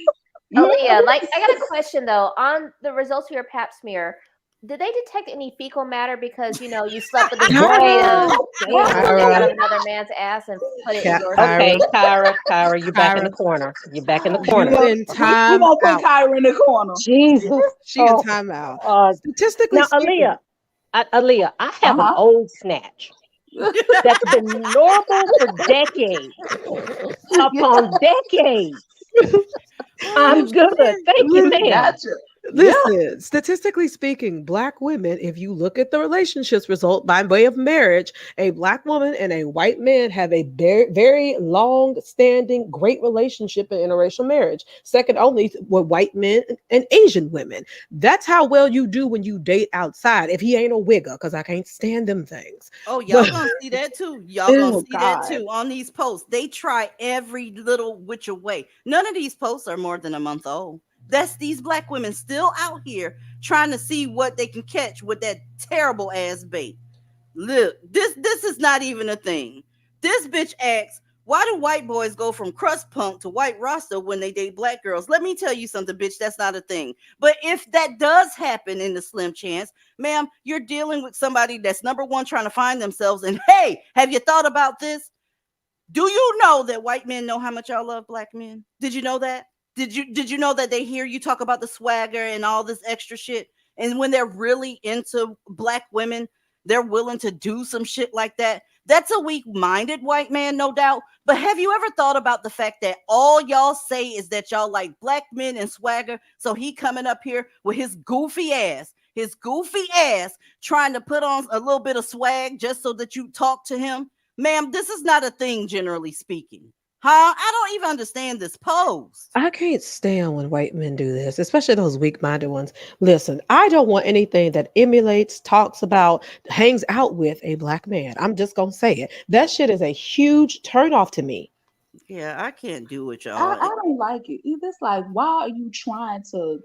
Aaliyah, like, I got a question though. On the results of your pap smear, did they detect any fecal matter because, you know, you slept with the boy out of another man's ass and put it in your Okay, Kyra, you're back in the corner. You're back in the corner. We're gonna put Kyra in the corner. Jesus. She in timeout. Statistically speaking. Aaliyah, I have an old snatch that's been normal for decades upon decades. I'm good. Thank you, ma'am. Gotcha. Listen, statistically speaking, black women, if you look at the relationships result by way of marriage, a black woman and a white man have a very, very long-standing, great relationship in interracial marriage. Second only with white men and Asian women. That's how well you do when you date outside. If he ain't a wigger, because I can't stand them things. Oh, y'all gonna see that too. Y'all gonna see that too on these posts. They try every little which way. None of these posts are more than a month old. That's these black women still out here trying to see what they can catch with that terrible ass bait. Look, this is not even a thing. This bitch asks, why do white boys go from crust punk to white roster when they date black girls? Let me tell you something, bitch, that's not a thing. But if that does happen in the slim chance, ma'am, you're dealing with somebody that's number one trying to find themselves. And hey, have you thought about this? Do you know that white men know how much y'all love black men? Did you know that? Did you know that they hear you talk about the swagger and all this extra shit? And when they're really into black women, they're willing to do some shit like that. That's a weak-minded white man, no doubt. But have you ever thought about the fact that all y'all say is that y'all like black men and swagger? So he coming up here with his goofy ass trying to put on a little bit of swag just so that you talk to him. Ma'am, this is not a thing, generally speaking. Huh? I don't even understand this post. I can't stand when white men do this, especially those weak-minded ones. Listen, I don't want anything that emulates, talks about, hangs out with a black man. I'm just gonna say it. That shit is a huge turnoff to me. Yeah, I can't do it, I, y'all. I don't like it. It's like, why are you trying to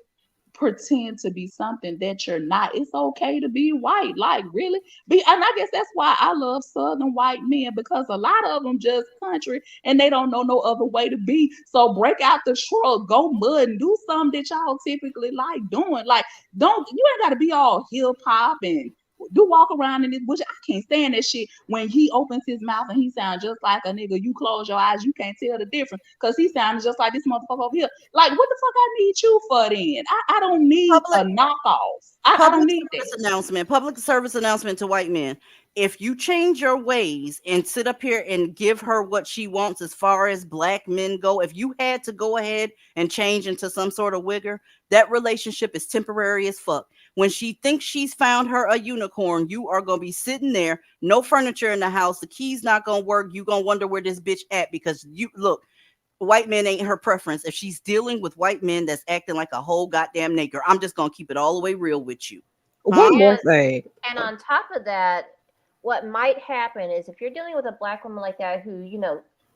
pretend to be something that you're not? It's okay to be white. Like, really? And I guess that's why I love Southern white men, because a lot of them just country and they don't know no other way to be. So break out the shrug, go mud, and do something that y'all typically like doing. Like, you ain't got to be all hip hop and do walk around in this, which I can't stand that shit. When he opens his mouth and he sounds just like a nigga, you close your eyes, you can't tell the difference because he sounds just like this motherfucker over here. Like, what the fuck I need you for then? I don't need a Public knockoff. I don't public need service that. announcement. Public service announcement to white men. If you change your ways and sit up here and give her what she wants as far as black men go, if you had to go ahead and change into some sort of wigger, that relationship is temporary as fuck. When she thinks she's found her a unicorn, you are gonna be sitting there, no furniture in the house, the key's not gonna work. You gonna wonder where this bitch at, because you look, white men ain't her preference. If she's dealing with white men that's acting like a whole goddamn nigger, I'm just gonna keep it all the way real with you. Huh? One more thing. And on top of that, what might happen is if you're dealing with a black woman like that who,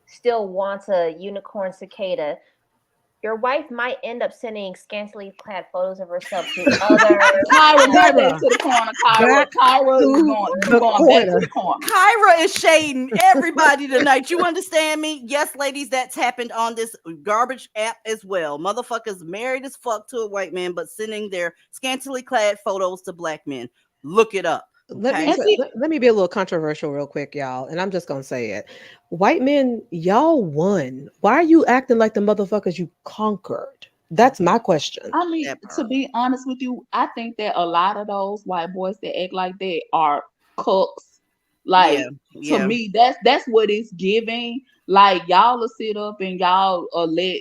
still wants a unicorn cicada, your wife might end up sending scantily clad photos of herself to other. Kyra, go back to the corner. Kyra, Back Kyra is to going the back to corner. the corner. Kyra is shading everybody tonight. You understand me? Yes, ladies, that's happened on this garbage app as well. Motherfuckers married as fuck to a white man, but sending their scantily clad photos to black men. Look it up. Let me Okay. let me be a little controversial real quick, y'all, and I'm just gonna say it. White men, y'all won. Why are you acting like the motherfuckers you conquered? That's my question. I mean, That to part. be honest with you, I think that a lot of those white boys that act like that are cooks. Like, Yeah. to Yeah. me, that's what it's giving. Like, y'all will sit up and y'all let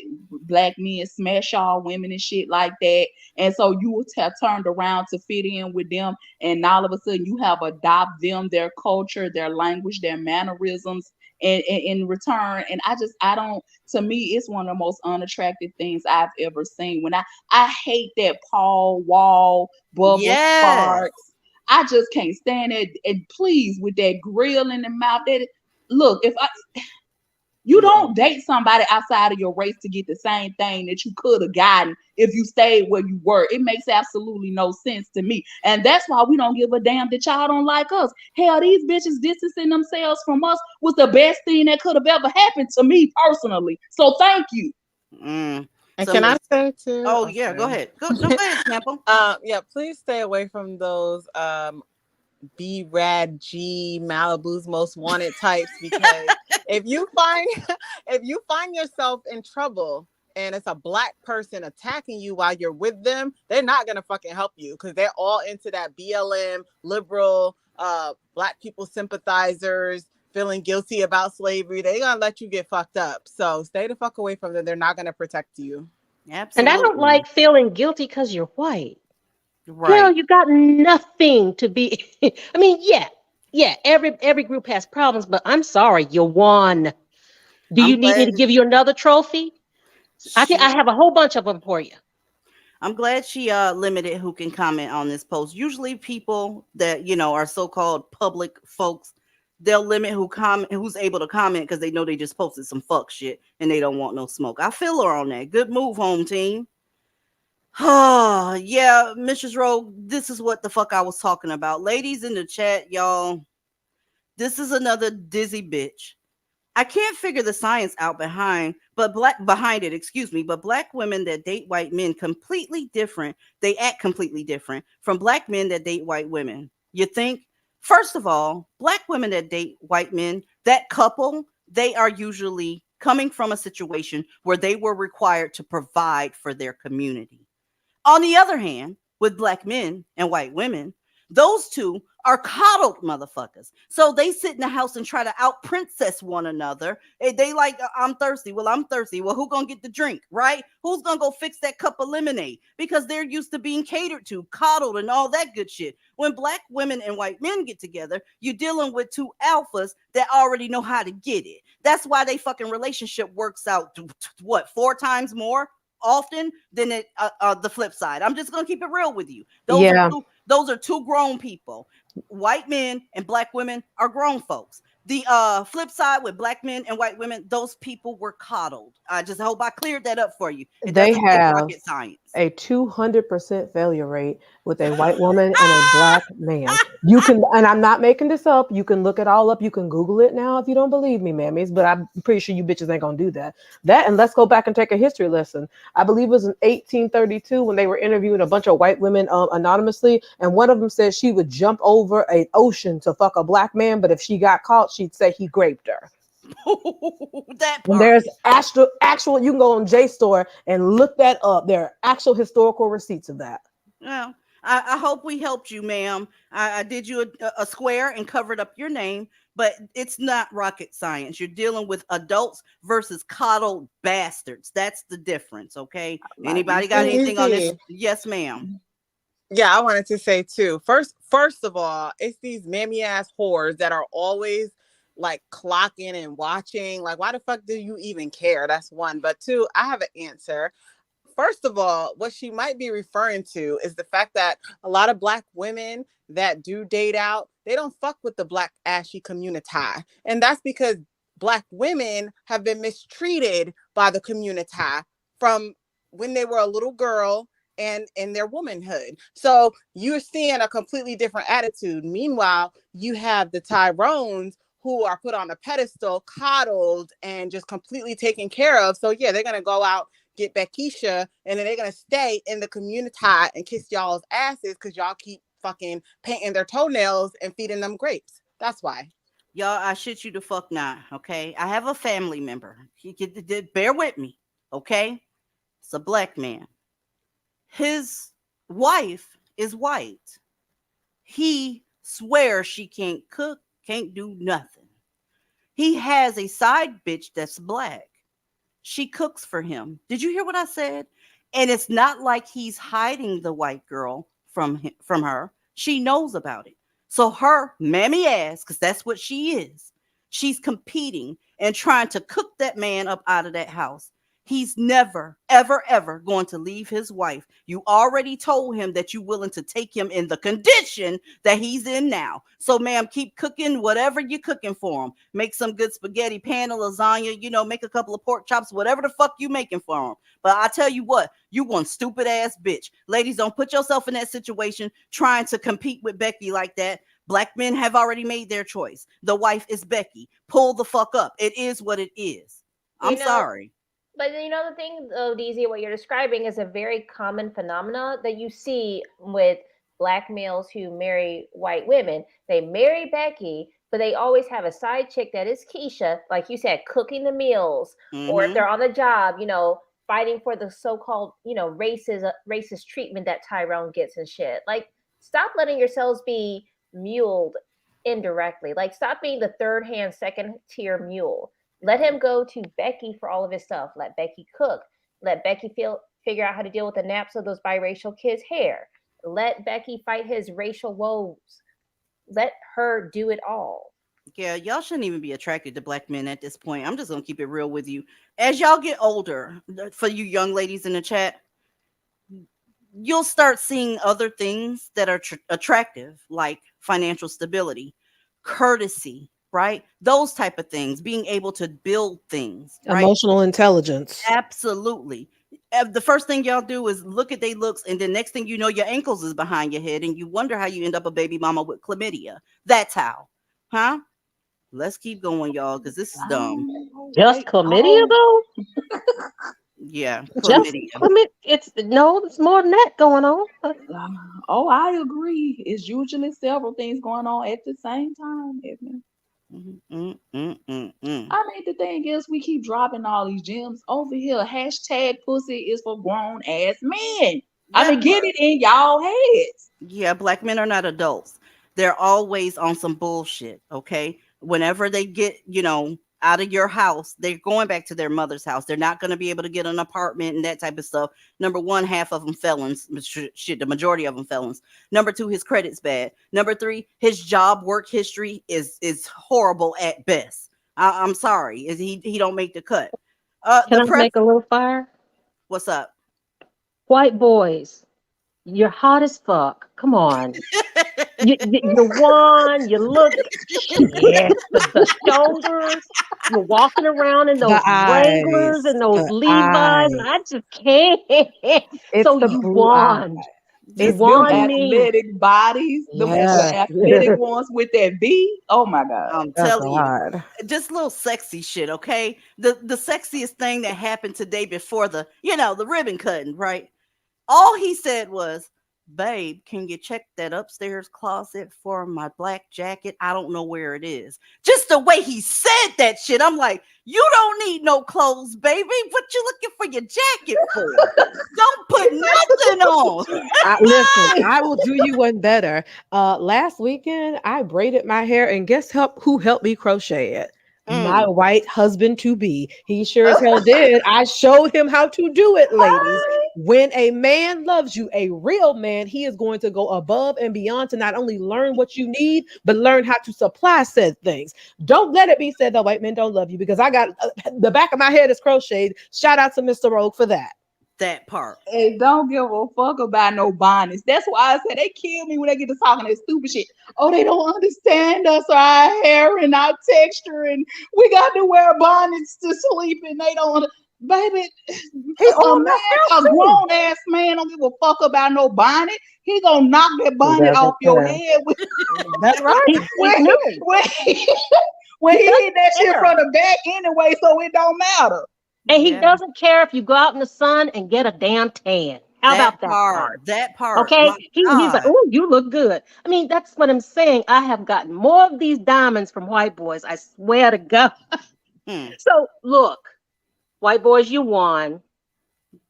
black men smash y'all women and shit like that, and so you would have turned around to fit in with them, and all of a sudden you have adopt them, their culture, their language, their mannerisms, and in return. And I don't. To me, it's one of the most unattractive things I've ever seen. When I hate that Paul Wall bubble Yes. sparks. I just can't stand it. And please, with that grill in the mouth, look, if you Yeah. don't date somebody outside of your race to get the same thing that you could have gotten if you stayed where you were. It makes absolutely no sense to me. And that's why we don't give a damn that y'all don't like us. Hell, these bitches distancing themselves from us was the best thing that could have ever happened to me personally. So thank you. Mm. And So can I listen. say too? Oh yeah, go ahead. Go no, go ahead, Temple. Yeah, please stay away from those B Rad G Malibu's most wanted types, because if you find yourself in trouble and it's a black person attacking you while you're with them, they're not gonna fucking help you, because they're all into that BLM liberal black people sympathizers feeling guilty about slavery. They're gonna let you get fucked up. So stay the fuck away from them. They're not gonna protect you. And I don't Absolutely. like feeling guilty because you're white. Hell, Right. you got nothing to be. I mean, yeah. Every group has problems, but I'm sorry, you won. Do I'm you need me glad to give you another trophy? I she have a whole bunch of them for you. I'm glad she limited who can comment on this post. Usually people that, are so-called public folks, they'll limit who's able to comment because they know they just posted some fuck shit and they don't want no smoke. I feel her on that. Good move, home team. Oh, yeah, Mrs. Rogue, this is what the fuck I was talking about. Ladies in the chat, y'all, this is another dizzy bitch. I can't figure the science out behind it, excuse me, but black women that date white men completely different. They act completely different from black men that date white women. You think, first of all, black women that date white men, that couple, they are usually coming from a situation where they were required to provide for their community. On the other hand, with black men and white women, those two are coddled motherfuckers. So they sit in the house and try to out princess one another. They like, I'm thirsty. Well, I'm thirsty. Well, who gonna get the drink, right? Who's gonna go fix that cup of lemonade? Because they're used to being catered to, coddled, and all that good shit. When black women and white men get together, you're dealing with two alphas that already know how to get it. That's why they fucking relationship works out, what, 4 times more often than the flip side. I'm just gonna keep it real with you. Those are two grown people. White men and black women are grown folks. The flip side with black men and white women, those people were coddled. I just hope I cleared that up for you. It They doesn't take have rocket science. a 200% failure rate with a white woman and a black man. You can, and I'm not making this up. You can look it all up. You can Google it now if you don't believe me, mammies. But I'm pretty sure you bitches ain't gonna do that. And let's go back and take a history lesson. I believe it was in 1832 when they were interviewing a bunch of white women anonymously, and one of them said she would jump over an ocean to fuck a black man, but if she got caught, she'd say he raped her. That part. And there's actual, you can go on JSTOR and look that up. There are actual historical receipts of that. Well, I hope we helped you, ma'am. I did you a square and covered up your name, but it's not rocket science. You're dealing with adults versus coddled bastards. That's the difference, okay? Anybody got anything on this? Yes, ma'am. Yeah, I wanted to say too. First of all, it's these mammy ass whores that are always like clocking and watching. Like, why the fuck do you even care? That's one. But two, I have an answer. First of all, what she might be referring to is the fact that a lot of black women that do date out, they don't fuck with the black ashy community. And that's because black women have been mistreated by the community from when they were a little girl and in their womanhood. So you're seeing a completely different attitude. Meanwhile, you have the Tyrones who are put on a pedestal, coddled, and just completely taken care of. So yeah, they're going to go out, get Beckisha, and then they're going to stay in the community and kiss y'all's asses because y'all keep fucking painting their toenails and feeding them grapes. That's why. Y'all, I shit you the fuck not, okay? I have a family member. Bear with me, okay? It's a black man. His wife is white. He swears she can't cook, can't do nothing. He has a side bitch that's black. She cooks for him. Did you hear what I said? And it's not like he's hiding the white girl from her. She knows about it. So her mammy ass, because that's what she is, she's competing and trying to cook that man up out of that house. He's never, ever, ever going to leave his wife. You already told him that you're willing to take him in the condition that he's in now. So, ma'am, keep cooking whatever you're cooking for him. Make some good spaghetti, pan or lasagna, make a couple of pork chops, whatever the fuck you making for him. But I tell you what, you one stupid ass bitch. Ladies, don't put yourself in that situation trying to compete with Becky like that. Black men have already made their choice. The wife is Becky. Pull the fuck up. It is what it is. I'm sorry. But the thing, though, DZ, what you're describing is a very common phenomena that you see with black males who marry white women. They marry Becky, but they always have a side chick that is Keisha, like you said, cooking the meals, or if they're on the job, fighting for the so-called, racist treatment that Tyrone gets and shit. Like, stop letting yourselves be muled indirectly. Like, stop being the third-hand, second-tier mule. Let him go to Becky for all of his stuff. Let Becky cook. Let Becky figure out how to deal with the naps of those biracial kids' hair. Let Becky fight his racial woes. Let her do it all. Yeah, y'all shouldn't even be attracted to black men at this point. I'm just going to keep it real with you. As y'all get older, for you young ladies in the chat, you'll start seeing other things that are attractive, like financial stability, courtesy, right? Those type of things, being able to build things, right? Emotional intelligence. Absolutely. The first thing y'all do is look at their looks, and the next thing you know, your ankles is behind your head, and you wonder how you end up a baby mama with chlamydia. That's how. Huh? Let's keep going, y'all, because this is dumb. Just chlamydia, though? Yeah, chlamydia. It's more than that going on. Oh, I agree. It's usually several things going on at the same time, isn't it? I mean, the thing is, we keep dropping all these gems over here. Hashtag pussy is for grown ass men. I mean, get it in y'all heads. Yeah, black men are not adults. They're always on some bullshit. Okay. Whenever they get, out of your house, they're going back to their mother's house. They're not going to be able to get an apartment and that type of stuff. Number one, half of them felons. Shit, the majority of them felons. Number two, his credit's bad. Number three, his job work history is horrible at best. I'm sorry, he don't make the cut. Can I make a little fire? What's up? White boys, you're hot as fuck. Come on. You won. You look shit. The shoulders. You're walking around in those Wranglers and those Levi's. And I just can't. So you won. It's them athletic bodies, the athletic ones with that V. Oh my God. I'm telling you. Just little sexy shit, okay? The sexiest thing that happened today before the ribbon cutting, right? All he said was, babe, can you check that upstairs closet for my black jacket? I don't know where it is. Just the way he said that shit, I'm like, you don't need no clothes, baby. What you looking for your jacket for? Don't put nothing on. Listen, I will do you one better. Last weekend, I braided my hair, and guess who helped me crochet it? My white husband to be. He sure as hell did. I showed him how to do it, ladies. When a man loves you, a real man, he is going to go above and beyond to not only learn what you need, but learn how to supply said things. Don't let it be said that white men don't love you, because I got the back of my head is crocheted. Shout out to Mr. Rogue for that. That part. And don't give a fuck about no bonnets. That's why I said they kill me when they get to talking that stupid shit. Oh, they don't understand us or our hair and our texture, and we got to wear bonnets to sleep, and they don't. Baby, a grown ass man don't give a fuck about no bonnet. He gonna knock that bonnet off your head. That's right. When he hit that shit from the back anyway, so it don't matter. And he doesn't care if you go out in the sun and get a damn tan. How about that part? That part. Okay. He's like, oh, you look good. I mean, that's what I'm saying. I have gotten more of these diamonds from white boys. I swear to God. So look, white boys, you won.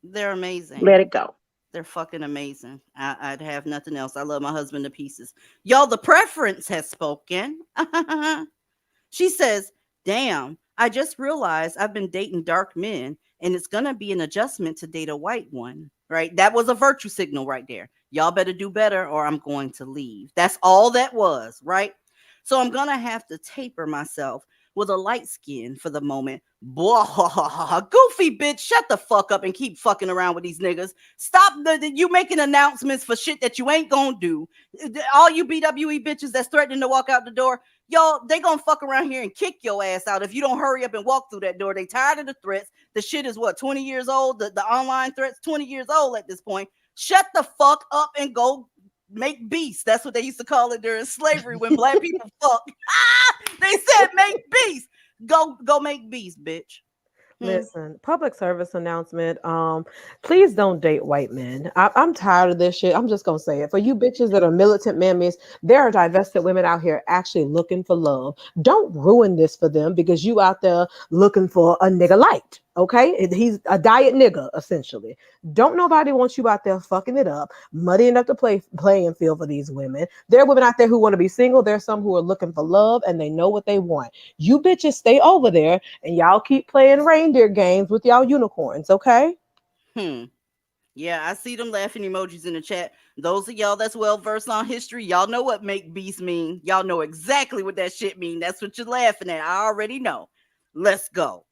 They're amazing. Let it go. They're fucking amazing. I'd have nothing else. I love my husband to pieces. Y'all, the preference has spoken. She says, damn, I just realized I've been dating dark men, and it's going to be an adjustment to date a white one, right? That was a virtue signal right there. Y'all better do better or I'm going to leave. That's all that was, right? So I'm going to have to taper myself with a light skin for the moment. Blah, goofy bitch, shut the fuck up and keep fucking around with these niggas. Stop you making announcements for shit that you ain't gonna do. All you BWE bitches that's threatening to walk out the door, y'all, they gonna fuck around here and kick your ass out if you don't hurry up and walk through that door. They tired of the threats. The shit is what, 20 years old? The online threats, 20 years old at this point. Shut the fuck up and go make beasts. That's what they used to call it during slavery when black people fuck. They said make beasts. Go make beasts, bitch. Listen, public service announcement. Please don't date white men. I'm tired of this shit. I'm just gonna say it. For you bitches that are militant mammies, there are divested women out here actually looking for love. Don't ruin this for them because you out there looking for a nigga light. Okay, he's a diet nigga essentially. Don't nobody want you out there fucking it up, muddying up the playing field for these women. There are women out there who want to be single. There's some who are looking for love and they know what they want. You bitches stay over there and y'all keep playing reindeer games with y'all unicorns. Okay. Yeah, I see them laughing emojis in the chat. Those of y'all that's well versed on history, y'all know what make beasts mean. Y'all know exactly what that shit mean. That's what you're laughing at. I already know. Let's go.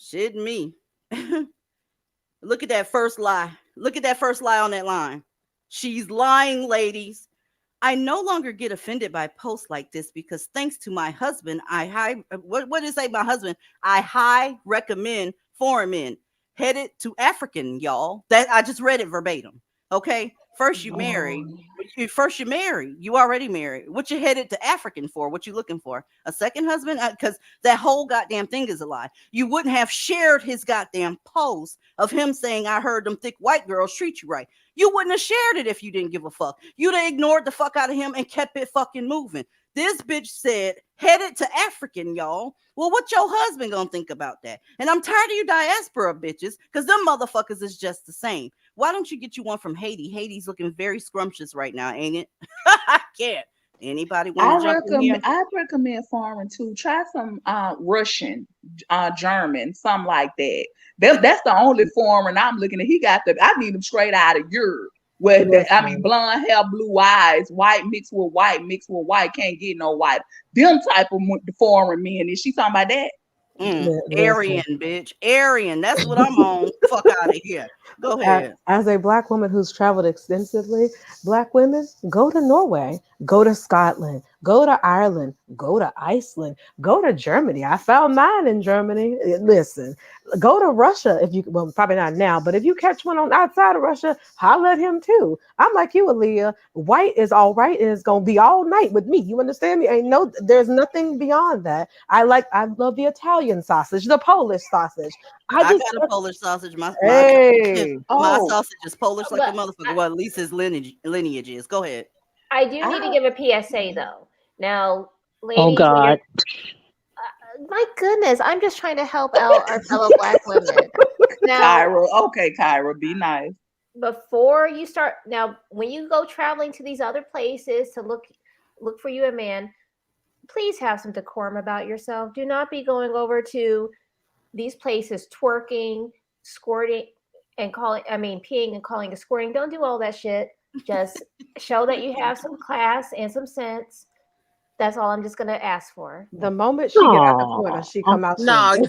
Shit me. Look at that first lie. Look at that first lie on that line. She's lying, ladies. I no longer get offended by posts like this because thanks to my husband, what did it say? My husband, I recommend foreign men headed to African, y'all. That I just read it verbatim. Okay. First you marry. You already married. What you headed to African for? What you looking for? A second husband? Because that whole goddamn thing is a lie. You wouldn't have shared his goddamn post of him saying, I heard them thick white girls treat you right. You wouldn't have shared it if you didn't give a fuck. You'd have ignored the fuck out of him and kept it fucking moving. This bitch said, headed to African, y'all. Well, what your husband gonna think about that? And I'm tired of you diaspora bitches, because them motherfuckers is just the same. Why don't you get you one from Haiti? Haiti's looking very scrumptious right now, ain't it? I can't. Anybody want to jump in here? I recommend foreign too. Try some Russian, German, something like that. That's the only foreign I'm looking at. I need him straight out of Europe. Blonde hair, blue eyes, white mixed with white, can't get no white. Them type of foreign men. Is she talking about that? Aryan, bitch. Aryan. That's what I'm on. Fuck out of here. Go ahead. As a Black woman who's traveled extensively, Black women, go to Norway, go to Scotland, go to Ireland, go to Iceland, go to Germany. I found mine in Germany. Listen, go to Russia if you, well, probably not now, but if you catch one on outside of Russia, holler at him too. I'm like you, Aaliyah. White is all right and it's gonna be all night with me. You understand me? There's nothing beyond that. I love the Italian sausage, the Polish sausage. I got a Polish sausage. My sausage is Polish like a motherfucker. Well, at least his lineage is. Go ahead. I do need to give a PSA though. Now, ladies, oh God. My goodness, I'm just trying to help out our fellow Black women. Now, Kyra, be nice. Before you start, now when you go traveling to these other places to look for you a man, please have some decorum about yourself. Do not be going over to these places twerking, squirting, and peeing and calling it squirting. Don't do all that shit. Just show that you have some class and some sense. That's all I'm just gonna ask for. The moment she get out the corner, she come out. I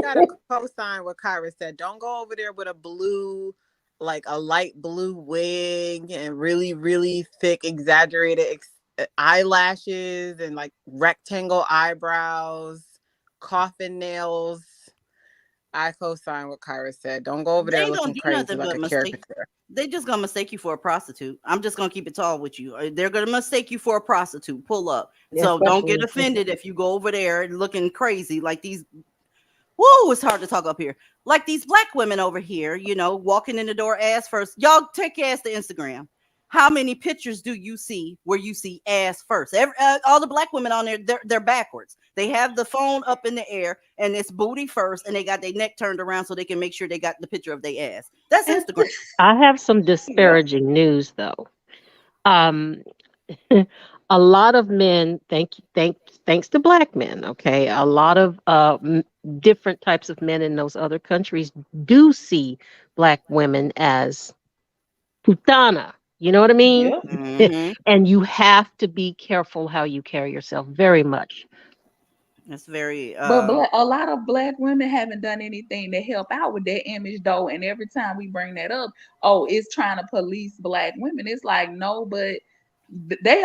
gotta co-sign what Kyra said. Don't go over there with a light blue wig and really, really thick, exaggerated eyelashes and like rectangle eyebrows, coffin nails. I co-sign what Kyra said. Don't go over there looking crazy like a caricature. They just gonna mistake you for a prostitute. I'm just gonna keep it tall with you. They're gonna mistake you for a prostitute. Pull up. Yeah, so don't get offended if you go over there looking crazy like these. Whoa, it's hard to talk up here. Like these Black women over here, walking in the door ass first. Y'all take your ass to Instagram. How many pictures do you see where you see ass first? All the Black women on there, they're backwards. They have the phone up in the air and it's booty first, and they got their neck turned around so they can make sure they got the picture of their ass. That's Instagram. I have some disparaging news though. A lot of men, thanks to Black men, okay, a lot of different types of men in those other countries do see Black women as putana. You know what I mean? Yeah. Mm-hmm. And you have to be careful how you carry yourself, very much. That's very. But a lot of Black women haven't done anything to help out with that image, though. And every time we bring that up, it's trying to police Black women. It's like, no, but they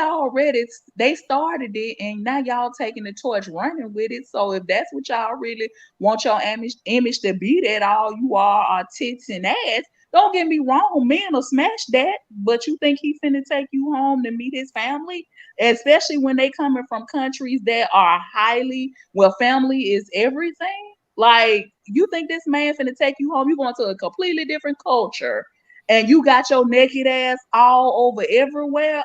started it, and now y'all taking the torch, running with it. So if that's what y'all really want your image to be, that all you are tits and ass. Don't get me wrong, men will smash that, but you think he finna take you home to meet his family? Especially when they coming from countries that are family is everything. Like, you think this man finna take you home? You going to a completely different culture, and you got your naked ass all over everywhere.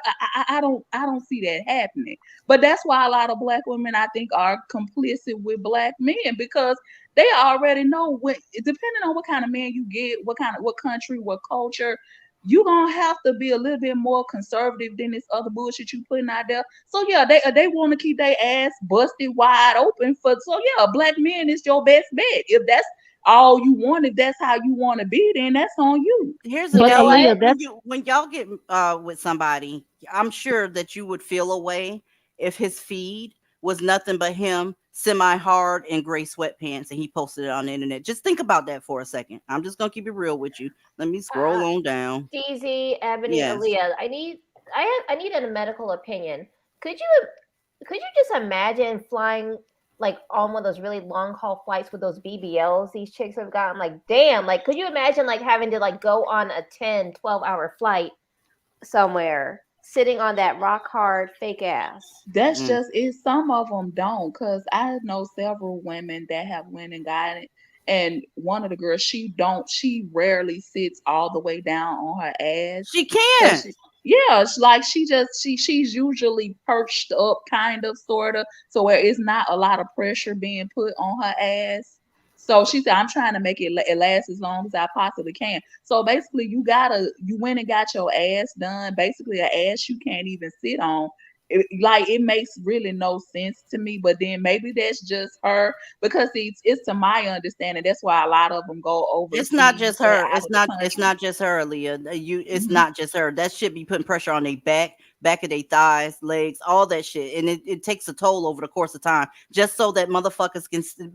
I don't see that happening. But that's why a lot of Black women, I think, are complicit with Black men, because they already know depending on what kind of man you get, what country, what culture, you're gonna have to be a little bit more conservative than this other bullshit you putting out there. So yeah, they want to keep their ass busted wide open Black men is your best bet. If that's all you want, if that's how you want to be, then that's on you. Here's the thing: when y'all get with somebody, I'm sure that you would feel a way if his feed was nothing but him semi-hard in gray sweatpants and he posted it on the internet. Just think about that for a second. I'm just gonna keep it real with you. Let me scroll on down. DZ, Ebony, yes. Aaliyah, I need a medical opinion. Could you just imagine flying like on one of those really long haul flights with those BBLs these chicks have gotten? Like, damn, like, could you imagine like having to like go on a 10-12 hour flight somewhere, sitting on that rock hard fake ass? That's just it. Some of them don't, because I know several women that have went and got it. And one of the girls, she rarely sits all the way down on her ass. She can't. It's like she's usually perched up, kind of, sort of, so where it's not a lot of pressure being put on her ass. So she said, I'm trying to make it last as long as I possibly can. So basically, you went and got your ass done. Basically, an ass you can't even sit on. it makes really no sense to me. But then maybe that's just her, because it's to my understanding that's why a lot of them go It's not overseas just and her. out of the It's country. not just her, Aaliyah. It's Mhm. not just her. That shit be putting pressure on their back of their thighs, legs, all that shit, and it takes a toll over the course of time, just so that motherfuckers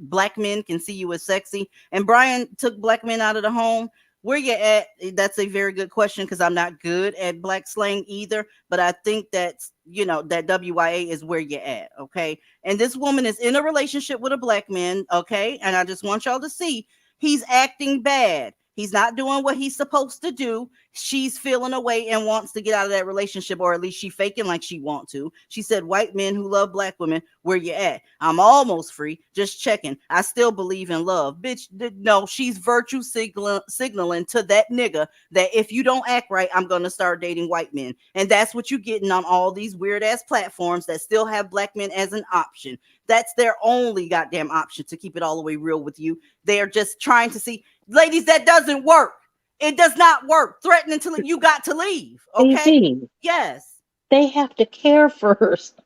black men can see you as sexy. And Brian took black men out of the home. Where you at? That's a very good question, because I'm not good at black slang either. But I think that's, that WYA is where you at. Okay. And this woman is in a relationship with a black man. Okay. And I just want y'all to see he's acting bad. He's not doing what he's supposed to do. She's feeling away and wants to get out of that relationship, or at least she faking like she want to. She said, white men who love black women, where you at? I'm almost free. Just checking. I still believe in love. Bitch, no, she's virtue signaling to that nigga that if you don't act right, I'm going to start dating white men. And that's what you're getting on all these weird ass platforms that still have black men as an option. That's their only goddamn option, to keep it all the way real with you. They're just trying to see, ladies, that doesn't work. It does not work. Threatening to leave, you got to leave. Okay. Easy. Yes. They have to care first.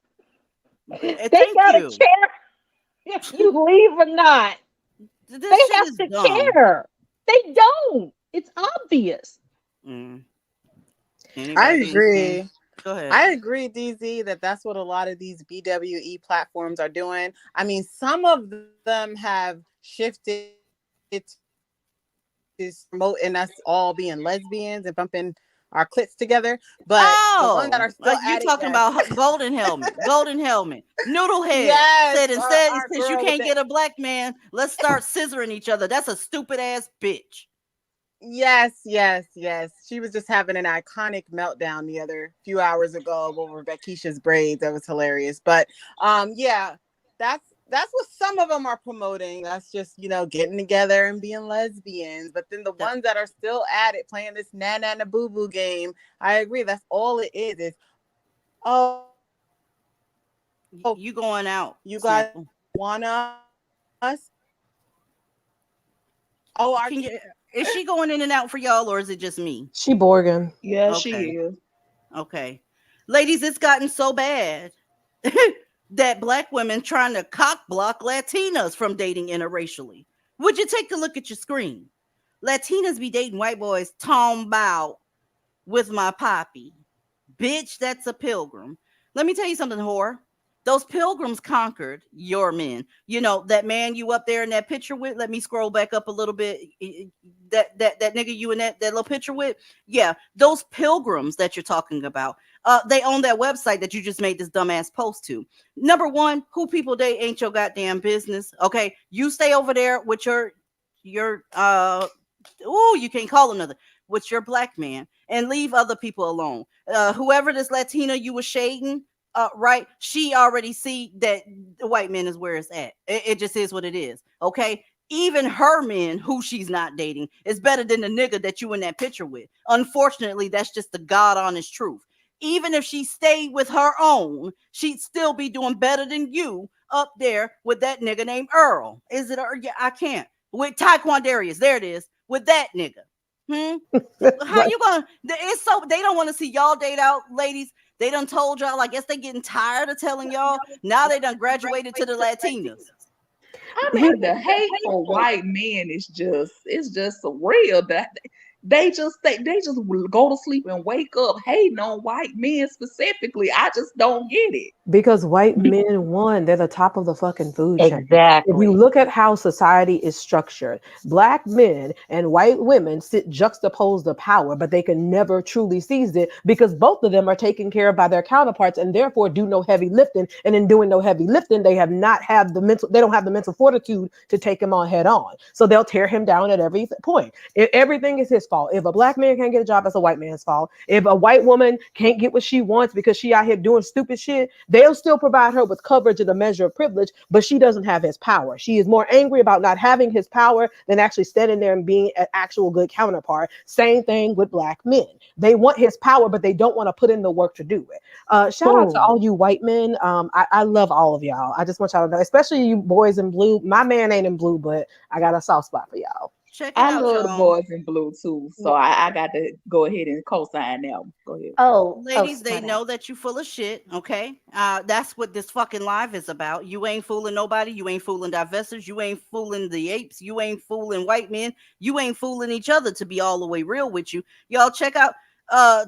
They Thank gotta you. care if you leave or not. This They shit have is to dumb. care. They don't. It's obvious. Mm. I Anybody? agree. Go ahead. I agree, DZ, that's what a lot of these BWE platforms are doing. I mean, some of them have shifted to promoting us all being lesbians and bumping our clits together. But the ones that are still You at it, talking yes. about golden helmet, noodle head Yes, said, instead, our since you girl with can't the get a black man, let's start scissoring each other. That's a stupid ass bitch. Yes. She was just having an iconic meltdown the other few hours ago over Beckisha's braids. That was hilarious. But yeah, that's what some of them are promoting. That's just, getting together and being lesbians. But then the ones that are still at it, playing this na boo boo game, I agree. That's all it is oh, You going out, you guys Sample. want us? Oh, Is she going in and out for y'all, or is it just me? She Borgin. Yeah, she Okay. is. Okay. Ladies, it's gotten so bad that black women trying to cock block Latinas from dating interracially. Would you take a look at your screen? Latinas be dating white boys talking about with my poppy. Bitch, that's a pilgrim. Let me tell you something, whore. Those pilgrims conquered your men. That man you up there in that picture with. Let me scroll back up a little bit. That nigga you in that little picture with. Yeah, those pilgrims that you're talking about. They own that website that you just made this dumbass post to. Number one, who people date ain't your goddamn business. Okay, you stay over there with your you can't call another with your black man and leave other people alone. Whoever this Latina you was shading, right? She already see that the white man is where it's at. It just is what it is. Okay. Even her man, who she's not dating, is better than the nigga that you in that picture with. Unfortunately, that's just the God honest truth. Even if she stayed with her own, she'd still be doing better than you up there with that nigga named Earl. Is it Earl? Yeah, I can't. With Taekwon Darius, there it is. With that nigga. How you gonna? It's so they don't want to see y'all date out, ladies. They done told y'all. I guess they getting tired of telling y'all. Now they done graduated to the Latinas. I mean, the hate for white men is just real. That they just go to sleep and wake up hating on white men specifically. I just don't get it. Because white men won. They're the top of the fucking food chain. If you Exactly. look at how society is structured, black men and white women sit juxtaposed of power, but they can never truly seize it because both of them are taken care of by their counterparts and therefore do no heavy lifting. And in doing no heavy lifting, they don't have the mental fortitude to take him on head on. So they'll tear him down at every point. Everything is his fault. If a black man can't get a job, that's a white man's fault. If a white woman can't get what she wants because she out here doing stupid shit, they'll still provide her with coverage and a measure of privilege, but she doesn't have his power. She is more angry about not having his power than actually standing there and being an actual good counterpart. Same thing with black men. They want his power, but they don't want to put in the work to do it. Shout out to all you white men. I love all of y'all. I just want y'all to know, especially you boys in blue. My man ain't in blue, but I got a soft spot for y'all. Check it I out, love the y'all. boys in blue too, so I got to go ahead and co-sign that one. Go ahead. Ladies, they know that you full of shit, okay? That's what this fucking live is about. You ain't fooling nobody. You ain't fooling divestors. You ain't fooling the apes. You ain't fooling white men. You ain't fooling each other, to be all the way real with you. Y'all check out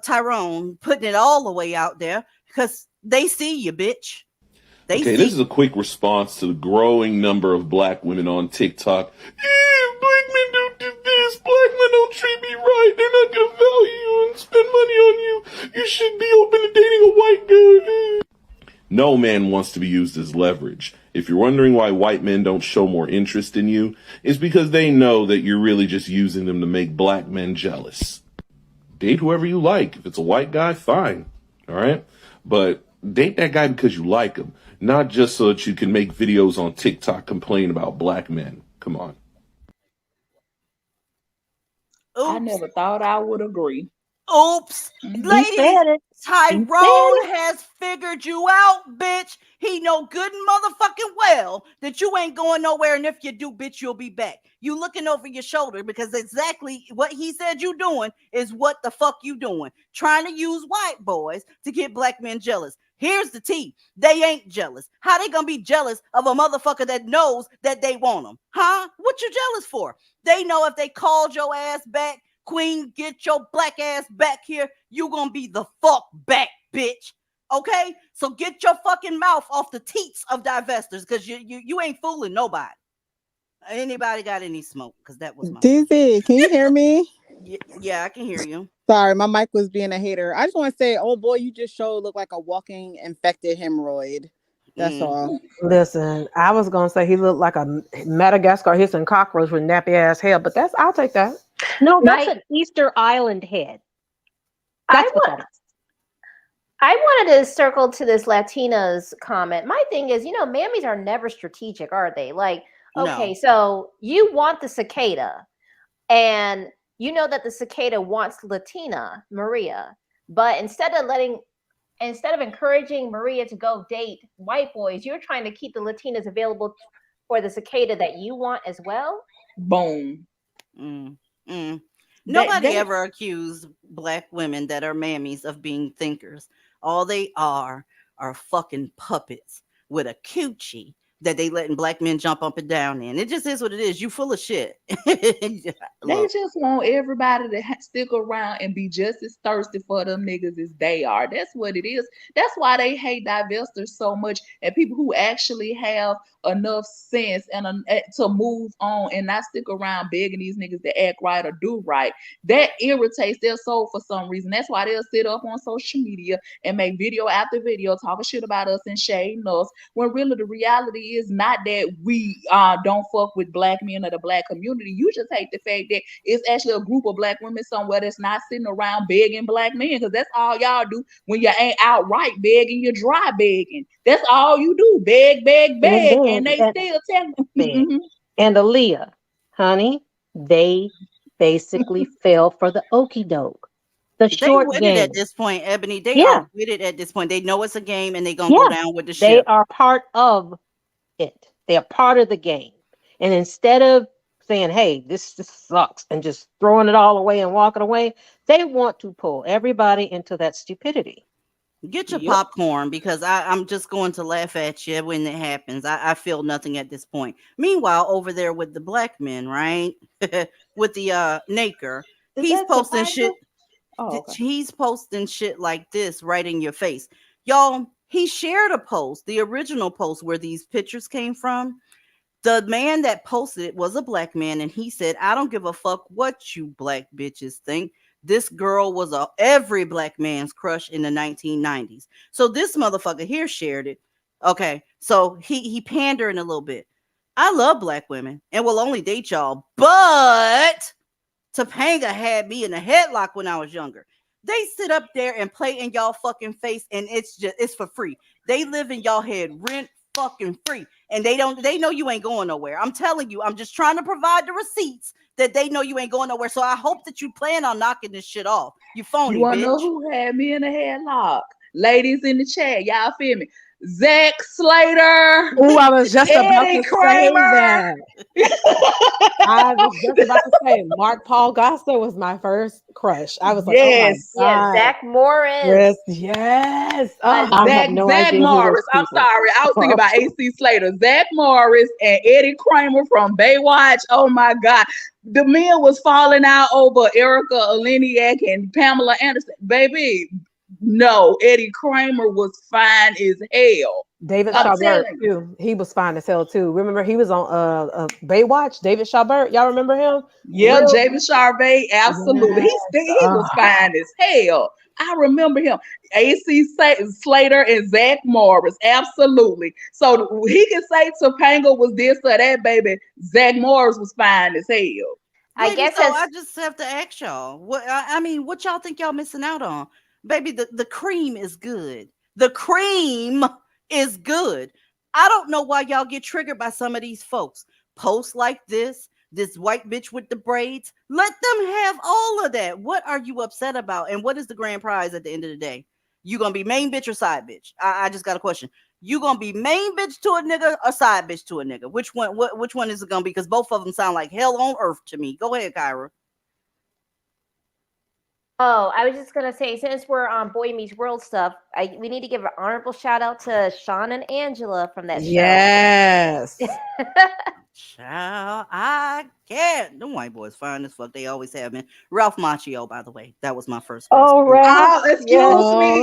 Tyrone putting it all the way out there because they see you, bitch. Okay, this is a quick response to the growing number of black women on TikTok. Black men don't do this. Black men don't treat me right. They're not gonna value you and spend money on you. You should be open to dating a white guy. No man wants to be used as leverage. If you're wondering why white men don't show more interest in you, it's because they know that you're really just using them to make black men jealous. Date whoever you like. If it's a white guy, fine. All right? But date that guy because you like him, not just so that you can make videos on TikTok complain about black men. Come on. Oops. I never thought I would agree. Oops. Ladies, Tyrone has figured you out, bitch. He know good and motherfucking well that you ain't going nowhere, and if you do, bitch, you'll be back. You looking over your shoulder because exactly what he said you doing is what the fuck you doing. Trying to use white boys to get black men jealous. Here's the tea. They ain't jealous. How they gonna be jealous of a motherfucker that knows that they want them? Huh? What you jealous for? They know if they called your ass back, Queen, get your black ass back here, you gonna be the fuck back, bitch. Okay? So get your fucking mouth off the teats of divestors because you ain't fooling nobody. Anybody got any smoke? Because that was my DZ, can you hear me? Yeah, I can hear you. Sorry, my mic was being a hater. I just want to say, oh boy, you just showed look like a walking infected hemorrhoid. That's all. Listen, I was gonna say he looked like a Madagascar hissing cockroach with nappy ass hair, but I'll take that. No, that's an Easter Island head. That's what that is. I wanted to circle to this Latinas comment. My thing is, mammies are never strategic, are they? Like, okay, so you want the cicada, and you know that the cicada wants Latina, Maria, but instead of encouraging Maria to go date white boys, you're trying to keep the Latinas available for the cicada that you want as well. Boom. Nobody ever accused black women that are mammies of being thinkers. All they are fucking puppets with a coochie that they letting black men jump up and down in. It just is what it is. You full of shit. They just want everybody to stick around and be just as thirsty for them niggas as they are. That's what it is. That's why they hate divestors so much, and people who actually have enough sense and to move on and not stick around begging these niggas to act right or do right. That irritates their soul for some reason. That's why they'll sit up on social media and make video after video talking shit about us and shading us, when really the reality is not that we don't fuck with black men or the black community. You just hate the fact that it's actually a group of black women somewhere that's not sitting around begging black men, because that's all y'all do when you ain't outright begging, you're dry begging. That's all you do, beg, and they still tell them. And Aaliyah, honey, they basically fell for the okie doke. The short game. At this point, Ebony, they are with it at this point. They know it's a game and they're gonna go down with the shit. They are part of it. They are part of the game. And instead of saying, hey, this just sucks, and just throwing it all away and walking away, they want to pull everybody into that stupidity. Get your popcorn, because I'm just going to laugh at you when it happens. I feel nothing at this point. Meanwhile, over there with the black men, right? With the Naker, he's posting shit. He's posting shit like this right in your face. Y'all, he shared a post, the original post where these pictures came from. The man that posted it was a black man, and he said, I don't give a fuck what you black bitches think. This girl was every black man's crush in the 1990s. So this motherfucker here shared it. Okay, so he pandering a little bit. I love black women and will only date y'all, but Topanga had me in a headlock when I was younger. They sit up there and play in y'all fucking face, and it's for free. They live in y'all head rent fucking free, and they know you ain't going nowhere. I'm telling you, I'm just trying to provide the receipts that they know you ain't going nowhere. So I hope that you plan on knocking this shit off. You phony, you wanna bitch. know who had me in a headlock? Ladies in the chat, y'all feel me? Zach Slater. Oh, I was just about Eddie to say Kramer. that. I was just about to say Mark Paul Gosselaar was my first crush. I was like, oh my Yes. Yeah, God. Zach Morris. Yes, yes. Oh, I had no Zach idea who Morris. those I'm people sorry. I was thinking were. about AC Slater. Zach Morris and Eddie Kramer from Baywatch. Oh my God. The men was falling out over Erica Oleniak and Pamela Anderson. Baby, no. Eddie Kramer was fine as hell. David I'm Schaubert telling you. too. He was fine as hell too. Remember he was on Baywatch. David Schaubert. Y'all remember him? Yeah, Real. James Charvet, absolutely. Yes. He was fine as hell. I remember him. AC Slater and Zach Morris, absolutely. So he can say Topanga was this or that, baby. Zach Morris was fine as hell. I guess so as I just have to ask y'all. What I mean, what y'all think y'all missing out on? Baby, the cream is good. The cream is good. I don't know why y'all get triggered by some of these folks. Posts like this white bitch with the braids. Let them have all of that. What are you upset about? And what is the grand prize at the end of the day? You gonna be main bitch or side bitch? I just got a question. You gonna be main bitch to a nigga or side bitch to a nigga? Which one? Which one is it gonna be? Because both of them sound like hell on earth to me. Go ahead, Kyra. Oh, I was just gonna say, since we're on Boy Meets World stuff, we need to give an honorable shout out to Sean and Angela from that show. Yes. Child, I can't. Them white boys fine as fuck. They always have been. Ralph Macchio, by the way, that was my first. Oh, Ralph. Excuse Yes. me.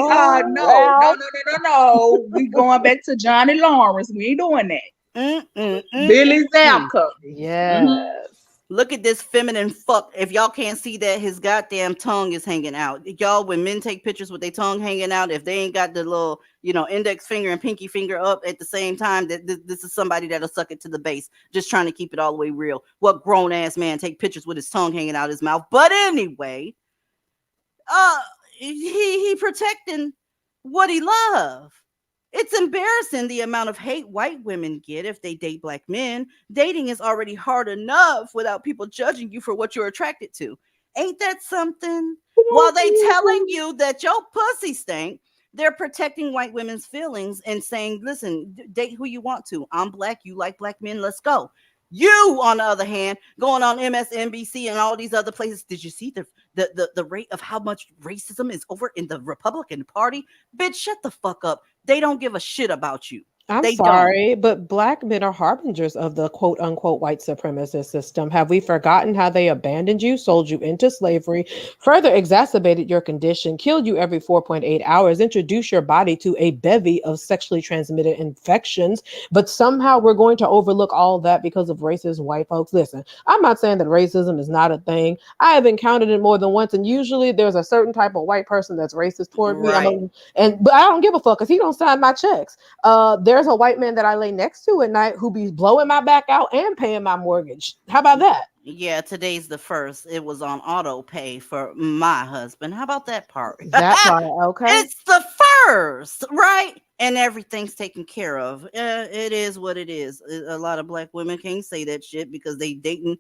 No. We going back to Johnny Lawrence. We ain't doing that. Billy Zabka. Yes. Look at this feminine fuck. If y'all can't see that, his goddamn tongue is hanging out. Y'all, when men take pictures with their tongue hanging out, if they ain't got the little, index finger and pinky finger up at the same time, that this is somebody that'll suck it to the base, just trying to keep it all the way real. What grown ass man take pictures with his tongue hanging out his mouth? But anyway, he protecting what he love. It's embarrassing the amount of hate white women get if they date black men. Dating is already hard enough without people judging you for what you're attracted to. Ain't that something? While they telling you that your pussy stink, they're protecting white women's feelings and saying, listen, date who you want to. I'm black. You like black men. Let's go. You, on the other hand, going on MSNBC and all these other places. Did you see the rate of how much racism is over in the Republican Party? Bitch, shut the fuck up. They don't give a shit about you. I'm They sorry, but black men are harbingers of the quote unquote white supremacist system. Have we forgotten how they abandoned you, sold you into slavery, further exacerbated your condition, killed you every 4.8 hours, introduced your body to a bevy of sexually transmitted infections? But somehow we're going to overlook all that because of racist white folks. Listen, I'm not saying that racism is not a thing. I have encountered it more than once, and usually there's a certain type of white person that's racist toward me. Right. But I don't give a fuck because he don't sign my checks. There's a white man that I lay next to at night who be blowing my back out and paying my mortgage. How about that? Yeah, today's the first. It was on auto pay for my husband. How about that part? That part, okay. It's the first, right? And everything's taken care of. It is what it is. A lot of black women can't say that shit because they dating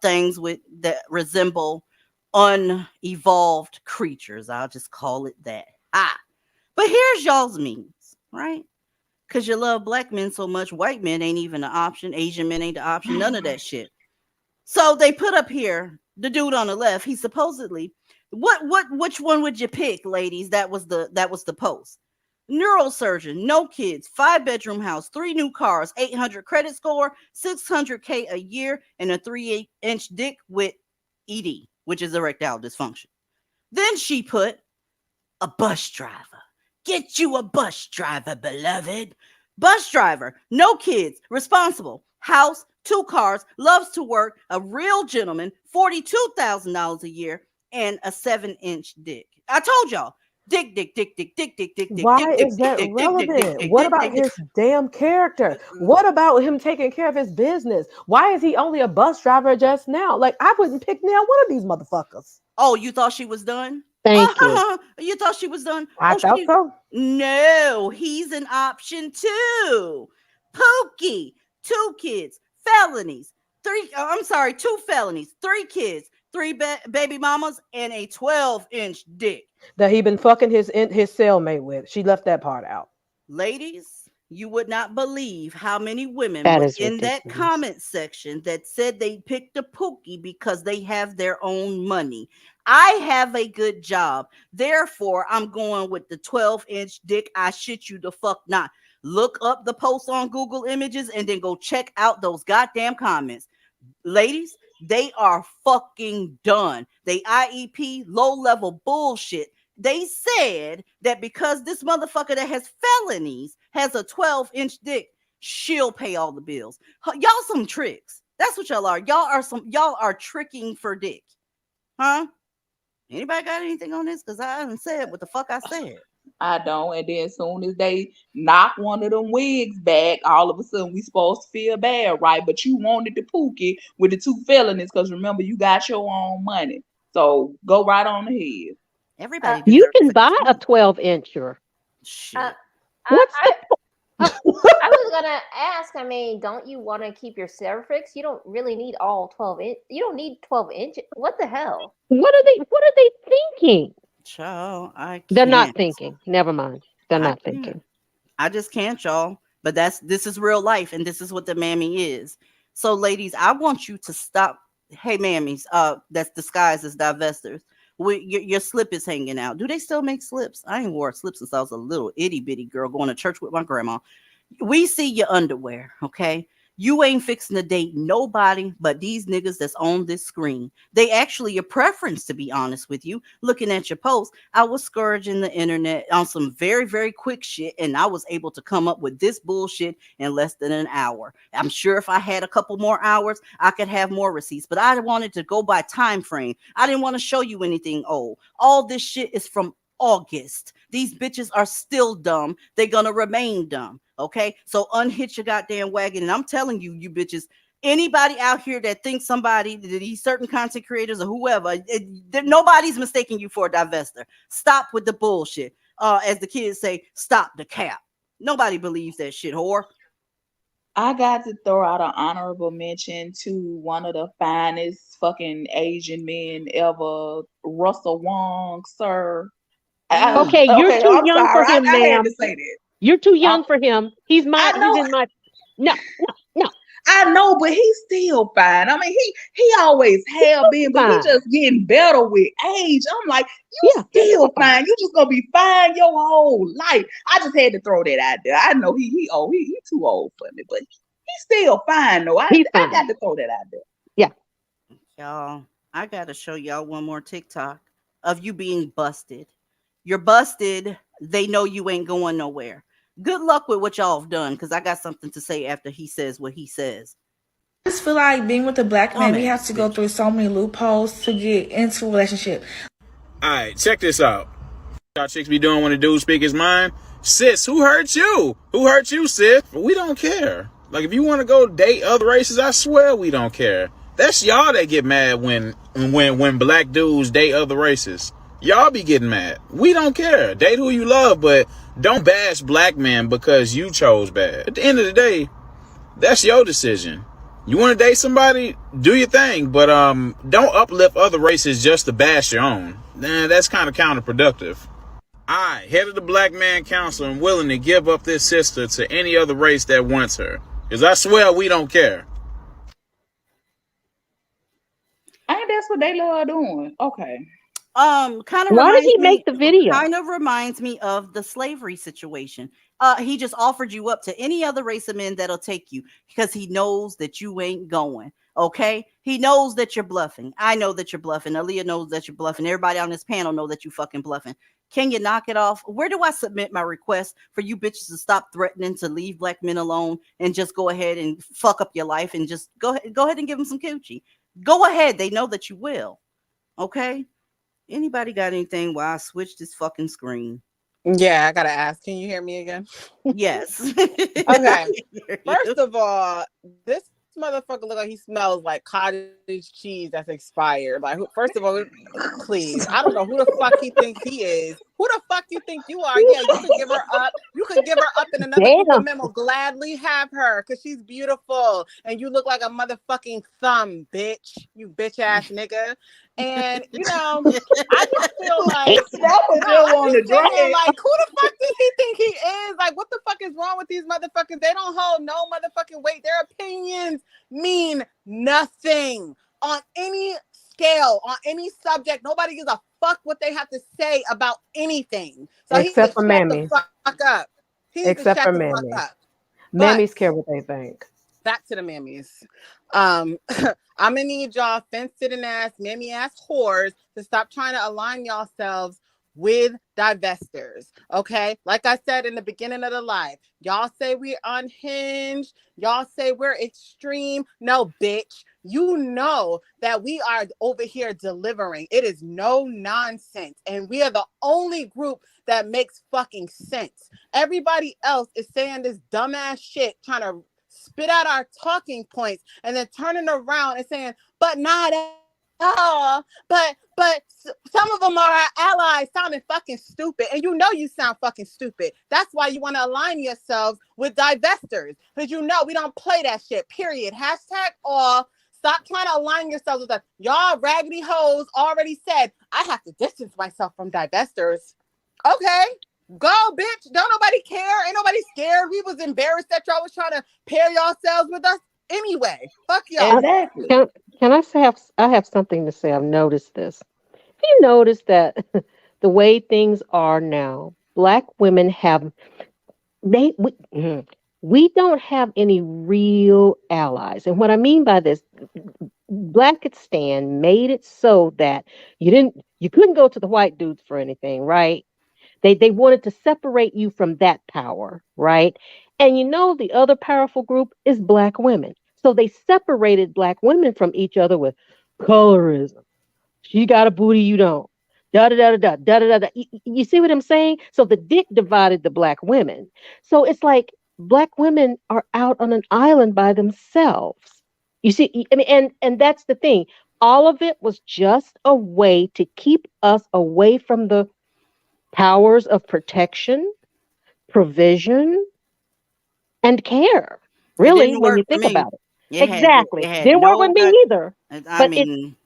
things that resemble unevolved creatures. I'll just call it that. But here's y'all's means, right? Because you love black men so much, white men ain't even an option. Asian men ain't the option. None of that shit. So they put up here the dude on the left. He supposedly, which one would you pick, ladies? That was the post. Neurosurgeon, no kids, 5-bedroom house, 3 new cars, 800 credit score, $600K a year, and a 3-inch dick with ED, which is erectile dysfunction. Then she put a bus driver. Get you a bus driver, beloved. Bus driver, no kids, responsible, house, 2 cars, loves to work, a real gentleman, $42,000 a year, and a 7-inch dick. I told y'all, dick. Why is that relevant? What about his damn character? What about him taking care of his business? Why is he only a bus driver just now? Like, I wouldn't pick now one of these motherfuckers. Oh, you thought she was done? Thank you. You thought she was done? I thought so. No, he's an option too. Pookie, 2 kids, felonies, 2 felonies, 3 kids, 3 baby mamas, and a 12-inch dick. That he been fucking his cellmate with. She left that part out. Ladies, you would not believe how many women That were is in that ridiculous. comment section that said they picked a Pookie because they have their own money. I have a good job. Therefore, I'm going with the 12-inch dick. I shit you the fuck not. Look up the post on Google Images and then go check out those goddamn comments. Ladies, they are fucking done. They IEP low level bullshit. They said that because this motherfucker that has felonies has a 12-inch dick, she'll pay all the bills. Y'all some tricks. That's what y'all are. Y'all are tricking for dick. Huh? Anybody got anything on this? Because I haven't said what the fuck I said. I don't. And then as soon as they knock one of them wigs back, all of a sudden we supposed to feel bad, right? But you wanted the Pookie with the 2 felonies because remember, you got your own money. So go right on ahead. Everybody You deserves can a buy a kid. 12-incher. Shit. What's I was gonna ask. I mean, don't you want to keep your cervix? You don't really need all 12 inch. You don't need 12 inches. What the hell? What are they thinking? Child, I They're not can't. thinking. Never mind. They're I not can't. thinking. I just can't, y'all. But this is real life, and this is what the mammy is. So, ladies, I want you to stop. Hey, mammies, that's disguised as divestors. Your slip is hanging out. Do they still make slips? I ain't wore a slip since I was a little itty bitty girl going to church with my grandma. We see your underwear, okay? You ain't fixing to date nobody but these niggas that's on this screen. They actually your preference, to be honest with you. Looking at your posts, I was scourging the internet on some very, very quick shit, and I was able to come up with this bullshit in less than an hour. I'm sure if I had a couple more hours, I could have more receipts, but I wanted to go by time frame. I didn't want to show you anything old. All this shit is from August. These bitches are still dumb. They're gonna remain dumb. Okay, so unhitch your goddamn wagon. And I'm telling you, you bitches, anybody out here that thinks somebody, these certain content creators or whoever, nobody's mistaking you for a divester. Stop with the bullshit. As the kids say, stop the cap. Nobody believes that shit, whore. I got to throw out an honorable mention to one of the finest fucking Asian men ever, Russell Wong, sir. Okay, you're Okay, too I'm young sorry. for him, I had ma'am. to say that. You're too young for him. He's in my no. I know, but he's still fine. I mean, he always have been, but he fine. just getting better with age. I'm like, you still fine. You just gonna be fine your whole life. I just had to throw that out there. I know he old. He too old for me, but he's still fine though. I got to throw that out there. Yeah. Y'all, I gotta show y'all one more TikTok of you being busted. You're busted. They know you ain't going nowhere. Good luck with what y'all have done, because I got something to say after he says what he says. I just feel like being with a black man, we have to go through so many loopholes to get into a relationship. All right, check this out. Y'all chicks be doing when the dude speak his mind. Sis, who hurt you? Who hurt you, sis? We don't care. Like, if you want to go date other races, I swear we don't care. That's y'all that get mad when black dudes date other races. Y'all be getting mad. We don't care. Date who you love, but don't bash black men because you chose bad. At the end of the day, that's your decision. You want to date somebody, do your thing, but don't uplift other races just to bash your own. That's kind of counterproductive. I, head of the Black Man Council, am willing to give up this sister to any other race that wants her. Because I swear we don't care. Ain't that's what they love doing? Okay. Kind of Why did reminds he me, make the video? Kind of reminds me of the slavery situation. He just offered you up to any other race of men that'll take you because he knows that you ain't going. Okay, he knows that you're bluffing. I know that you're bluffing. Aaliyah knows that you're bluffing. Everybody on this panel know that you fucking bluffing. Can you knock it off? Where do I submit my request for you bitches to stop threatening to leave black men alone and just go ahead and fuck up your life and just go ahead and give them some coochie? Go ahead. They know that you will. Okay. Anybody got anything while I switch this fucking screen? Yeah, I gotta ask. Can you hear me again? Yes. Okay. First of all, this motherfucker look like he smells like cottage cheese that's expired. Like, first of all, please. I don't know who the fuck he thinks he is. Who the fuck you think you are? Yeah, you can give her up. You can give her up, and another group of men will gladly have her because she's beautiful and you look like a motherfucking thumb, bitch. You bitch ass nigga. And I just feel like that was your on the drain. Like, who the fuck does he think he is? Like, what the fuck is wrong with these motherfuckers? They don't hold no motherfucking weight. Their opinions mean nothing on any scale, on any subject. Nobody gives a fuck what they have to say about anything. So Except for he needs to mammies. shut the fuck up. He needs to Except shut for the mammies. fuck up. Mammies care what they think. Back to the mammies. I'm gonna need y'all fence-sitting ass, mammy ass whores to stop trying to align yourselves with divestors. Okay, like I said in the beginning of the live, y'all say we're unhinged, y'all say we're extreme. No, bitch, you know that we are over here delivering. It is no nonsense, and we are the only group that makes fucking sense. Everybody else is saying this dumbass shit, trying to spit out our talking points and then turning around and saying, but not all, but some of them are our allies, sounding fucking stupid. And you sound fucking stupid. That's why you want to align yourselves with divestors, because we don't play that shit, period. Hashtag all. Stop trying to align yourselves with us. Y'all raggedy hoes already said, I have to distance myself from divestors. Okay, go, bitch. Don't nobody care. Ain't nobody scared. We was embarrassed that y'all was trying to pair yourselves with us anyway. Fuck y'all. Exactly. Can I say I have something to say? I've noticed this. Have you noticed that the way things are now, Black women have we don't have any real allies. And what I mean by this, Blackistan made it so that you couldn't go to the white dudes for anything, right? They wanted to separate you from that power, right? And the other powerful group is Black women. So they separated Black women from each other with colorism. She got a booty, you don't. Da da da da da da da da. You see what I'm saying? So the dick divided the Black women. So it's like Black women are out on an island by themselves. You see, I mean, and that's the thing. All of it was just a way to keep us away from the powers of protection, provision, and care. It Really, didn't when you work for think me. about it. Exactly. It had Didn't work with no me gut. either. I But mean,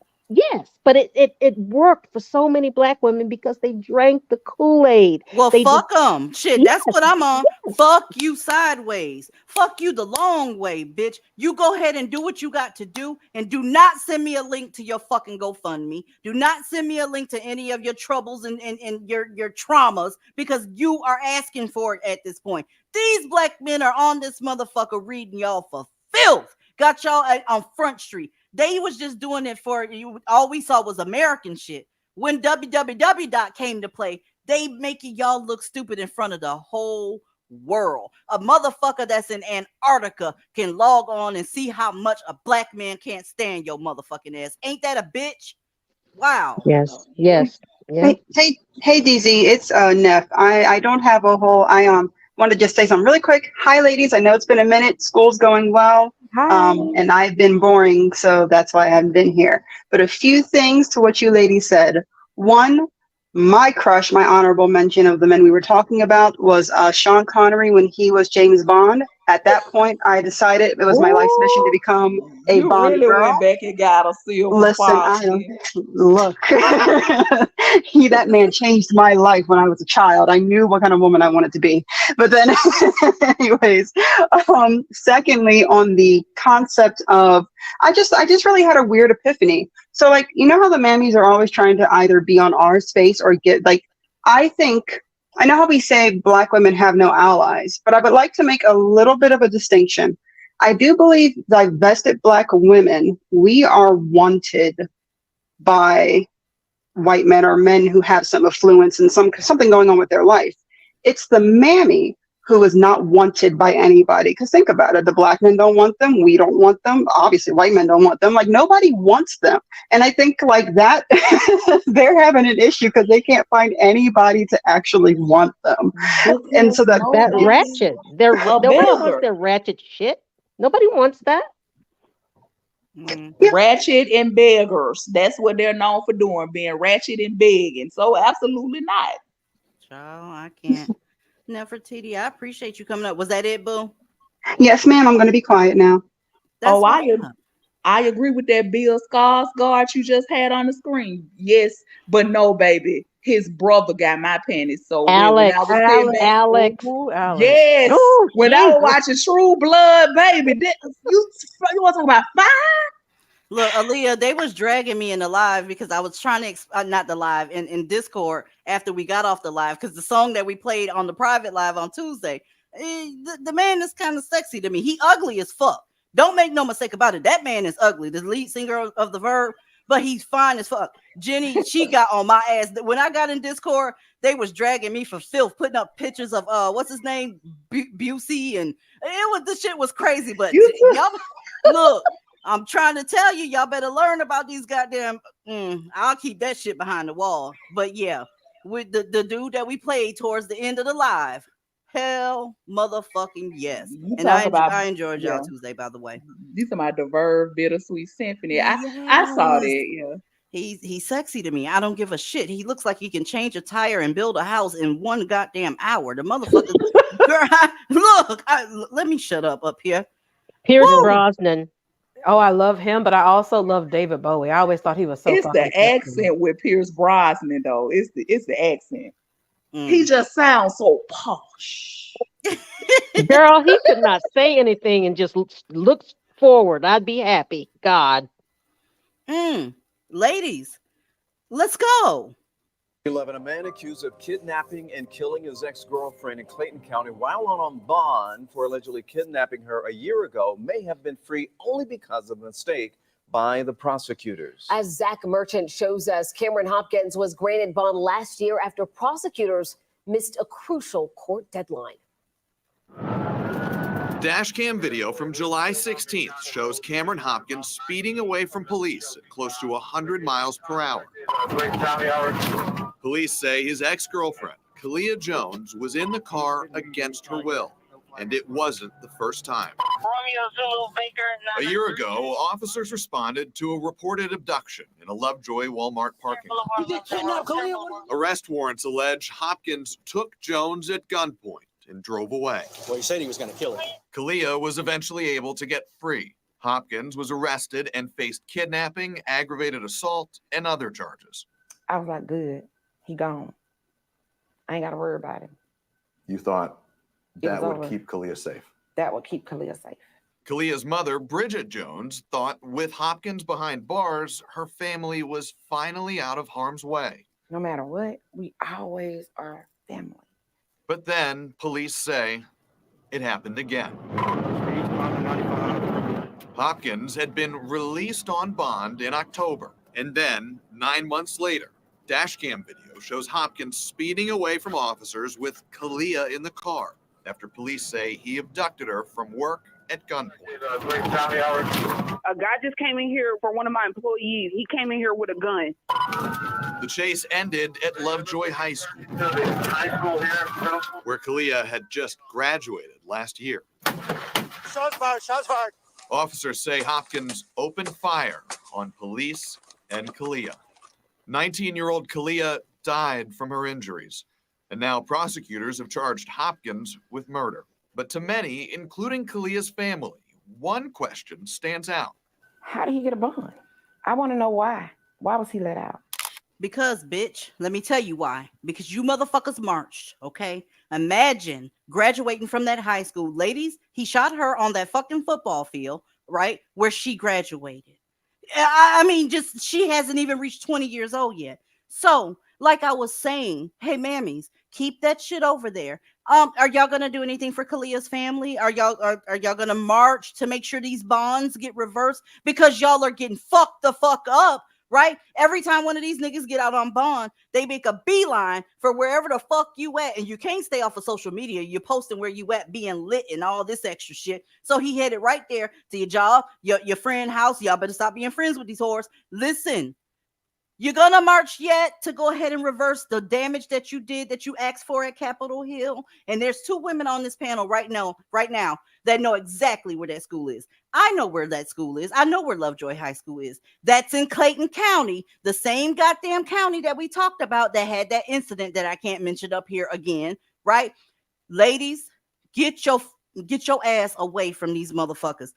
but it worked for so many Black women because they drank the Kool-Aid. well, They did, fuck them. Shit, yes, that's what I'm on. yes. Fuck you sideways. Fuck you the long way, bitch. You go ahead and do what you got to do, and do not send me a link to your fucking GoFundMe. Do not send me a link to any of your troubles and your traumas, because you are asking for it at this point. These Black men are on this motherfucker reading y'all for filth. Got y'all on Front Street. They was just doing it for you. All we saw was American shit. When www came to play, they making y'all look stupid in front of the whole world. A motherfucker that's in Antarctica can log on and see how much a Black man can't stand your motherfucking ass. Ain't that a bitch? Wow. Yes, yes, yeah. Hey, DZ, it's Neff. I don't have a whole. I want to just say something really quick. Hi, ladies. I know it's been a minute. School's going well. Hi. And I've been boring, so that's why I haven't been here. But a few things to what you ladies said. One, my crush, my honorable mention of the men we were talking about was Sean Connery when he was James Bond. At that point, I decided it was my life's mission to become a You Bond really girl. went back and got a silver Listen, fox. look, that man changed my life when I was a child. I knew what kind of woman I wanted to be. But then, anyways, secondly, on the concept of, I just really had a weird epiphany. So, like, you know how the mammies are always trying to either be on our space or get, like, I know how we say Black women have no allies, but I would like to make a little bit of a distinction. I do believe divested Black women, we are wanted by white men or men who have some affluence and something going on with their life. It's the mammy who is not wanted by anybody. Because think about it, the Black men don't want them, we don't want them, obviously white men don't want them, like nobody wants them. And I think like that, they're having an issue because they can't find anybody to actually want them. And so that ratchet, nobody wants their ratchet shit. Nobody wants that. Ratchet and beggars. That's what they're known for doing, being ratchet and begging. So absolutely not. Child, I can't. Nefertiti, I appreciate you coming up. Was that it, boo? Yes, ma'am. I'm going to be quiet now. I I agree with that Bill Skarsgård you just had on the screen. Yes, but no, baby. His brother got my panties so wet when I was sitting back. Alex. Yes, Oh, when I was Jesus. watching True Blood, baby. You want to talk about fire? Look, Aaliyah, they was dragging me in the live because I was trying to, not the live, in Discord after we got off the live, because the song that we played on the private live on Tuesday, the man is kind of sexy to me. He ugly as fuck. Don't make no mistake about it. That man is ugly, the lead singer of The Verb, but he's fine as fuck. Jenny, she got on my ass. When I got in Discord, they was dragging me for filth, putting up pictures of, what's his name? Busey, and this shit was crazy, but y'all, look, I'm trying to tell you, y'all better learn about these goddamn. I'll keep that shit behind the wall. But yeah, with the dude that we played towards the end of the live, hell motherfucking yes. And I enjoyed y'all Tuesday, by the way. These are my the Verve Bittersweet Symphony. I saw that. Yeah. He's sexy to me. I don't give a shit. He looks like he can change a tire and build a house in 1 goddamn hour. The motherfucker. Girl, let me shut up here. Pierce Brosnan. Oh, I love him, but I also love David Bowie. I always thought he was so. It's the accent with Pierce Brosnan, though. It's the accent. He just sounds so posh. Girl, he could not say anything and just looks forward. I'd be happy. God. Ladies, let's go. 11, a man accused of kidnapping and killing his ex-girlfriend in Clayton County while on bond for allegedly kidnapping her a year ago may have been free only because of a mistake by the prosecutors. As Zach Merchant shows us, Cameron Hopkins was granted bond last year after prosecutors missed a crucial court deadline. Dashcam video from July 16th shows Cameron Hopkins speeding away from police at close to 100 miles per hour. Police say his ex-girlfriend, Kalia Jones, was in the car against her will, and it wasn't the first time. A year ago, officers responded to a reported abduction in a Lovejoy Walmart parking lot. Arrest warrants allege Hopkins took Jones at gunpoint and drove away. Well, he said he was going to kill her. Kalia was eventually able to get free. Hopkins was arrested and faced kidnapping, aggravated assault, and other charges. I was like, good, he gone. I ain't got to worry about him. You thought that would over. keep Kalia safe? That would keep Kalia safe. Kalia's mother, Bridget Jones, thought with Hopkins behind bars, her family was finally out of harm's way. No matter what, we always are family. But then police say it happened again. Hopkins had been released on bond in October, and then 9 months later, dashcam video shows Hopkins speeding away from officers with Kalia in the car after police say he abducted her from work at gunpoint. A guy just came in here for one of my employees. He came in here with a gun. The chase ended at Lovejoy High School, where Kalia had just graduated last year. Shots fired, shots fired. Officers say Hopkins opened fire on police and Kalia. 19-year-old Kalia died from her injuries, and now prosecutors have charged Hopkins with murder. But to many, including Kalia's family, one question stands out. How did he get a bond? I want to know why. Why was he let out? Because, bitch, let me tell you why. Because you motherfuckers marched, okay? Imagine graduating from that high school. Ladies, he shot her on that fucking football field, right? Where she graduated. I mean, just she hasn't even reached 20 years old yet. So, like I was saying, hey, mammies, keep that shit over there. Are y'all gonna do anything for Kalia's family? Are y'all gonna march to make sure these bonds get reversed? Because y'all are getting fucked the fuck up, right? Every time one of these niggas get out on bond, they make a beeline for wherever the fuck you at, and you can't stay off of social media. You're posting where you at, being lit and all this extra shit. So he headed right there to your job, your friend house. Y'all better stop being friends with these whores. Listen. You're gonna march yet to go ahead and reverse the damage that you did, that you asked for at Capitol Hill? And there's 2 women on this panel right now that know exactly where that school is. I know where that school is. I know where Lovejoy High School is. That's in Clayton County, the same goddamn county that we talked about that had that incident that I can't mention up here again, right? Ladies, get your ass away from these motherfuckers.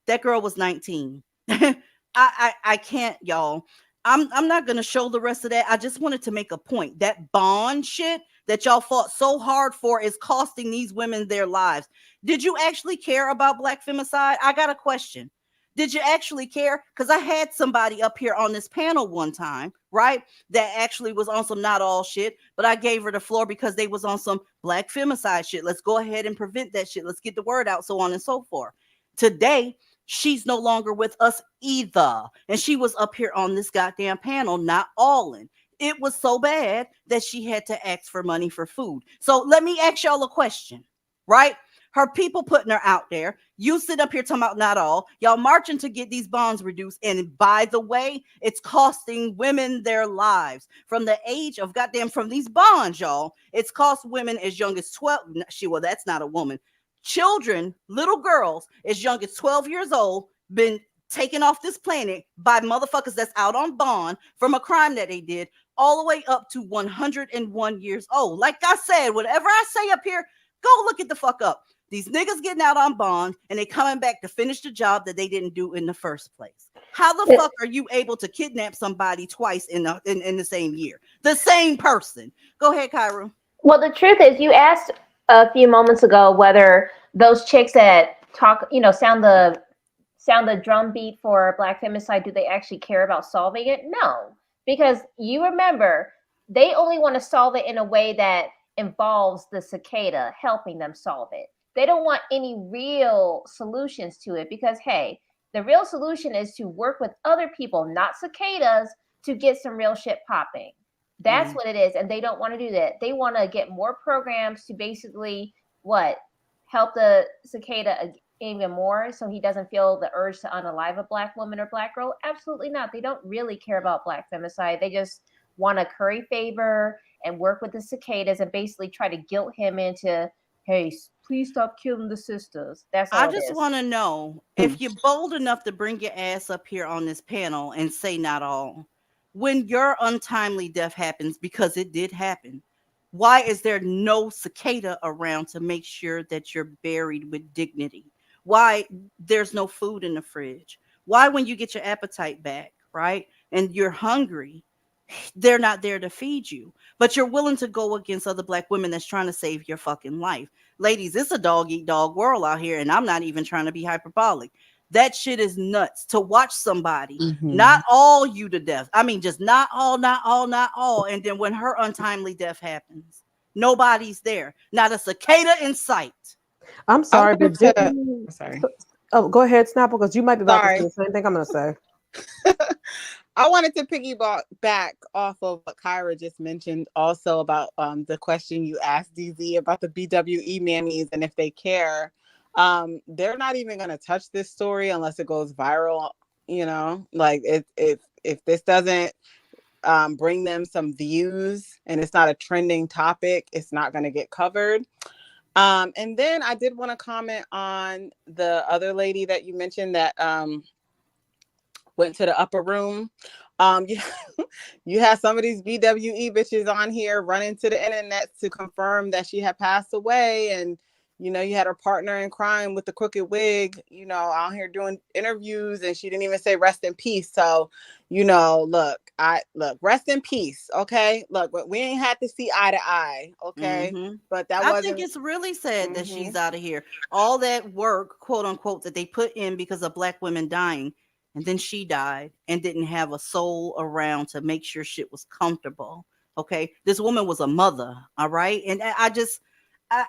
That girl was 19. I can't, y'all. I'm not gonna show the rest of that. I just wanted to make a point. That bond shit that y'all fought so hard for is costing these women their lives. Did you actually care about black femicide? I got a question. Did you actually care? Because I had somebody up here on this panel one time, right? That actually was on some not all shit, but I gave her the floor because they was on some black femicide shit. Let's go ahead and prevent that shit. Let's get the word out, so on and so forth. Today, she's no longer with us either. And she was up here on this goddamn panel, not all in. It was so bad that she had to ask for money for food. So let me ask y'all a question, right? Her people putting her out there. You sit up here talking about not all. Y'all marching to get these bonds reduced. And by the way, it's costing women their lives. From the age of from these bonds, y'all, it's cost women as young as 12. Well, that's not a woman. Children, little girls as young as 12 years old, been taken off this planet by motherfuckers that's out on bond from a crime that they did, all the way up to 101 years old. Like I said, whatever I say up here, go look it the fuck up. These niggas getting out on bond and they coming back to finish the job that they didn't do in the first place. How the fuck are you able to kidnap somebody twice in the same year? The same person. Go ahead, Kyra. Well, the truth is, you asked a few moments ago whether those chicks that talk, sound the drum beat for black femicide, do they actually care about solving it? No, because you remember, they only want to solve it in a way that involves the cicada helping them solve it. They don't want any real solutions to it because, hey, the real solution is to work with other people, not cicadas, to get some real shit popping. That's what it is. And they don't want to do that. They want to get more programs to basically help the cicada even more so he doesn't feel the urge to unalive a black woman or black girl? Absolutely not. They don't really care about black femicide. They just want to curry favor and work with the cicadas and basically try to guilt him into, hey, please stop killing the sisters. That's all. I just want to know if you're bold enough to bring your ass up here on this panel and say not all. When your untimely death happens, because it did happen, why is there no cicada around to make sure that you're buried with dignity? Why there's no food in the fridge? Why when you get your appetite back, right, and you're hungry, they're not there to feed you, but you're willing to go against other black women that's trying to save your fucking life. Ladies, it's a dog eat dog world out here, and I'm not even trying to be hyperbolic. That shit is nuts to watch somebody not all you to death. I mean, just not all. And then when her untimely death happens, nobody's there. Not a cicada in sight. I'm sorry, but sorry. Oh, go ahead, Snapple, because you might be about to say the same thing I'm going to say. I wanted to piggyback back off of what Kyra just mentioned also about the question you asked DZ about the BWE mammies and if they care. They're not even going to touch this story unless it goes viral, like if this doesn't bring them some views and it's not a trending topic, it's not going to get covered. And then I did want to comment on the other lady that you mentioned that went to the upper room. You had some of these BWE bitches on here running to the internet to confirm that she had passed away, and you had her partner in crime with the crooked wig, out here doing interviews, and she didn't even say rest in peace. So, look, rest in peace, okay? Look, we ain't had to see eye to eye, okay? But I think it's really sad that she's out of here. All that work, quote unquote, that they put in because of black women dying, and then she died and didn't have a soul around to make sure shit was comfortable. Okay, this woman was a mother, all right, and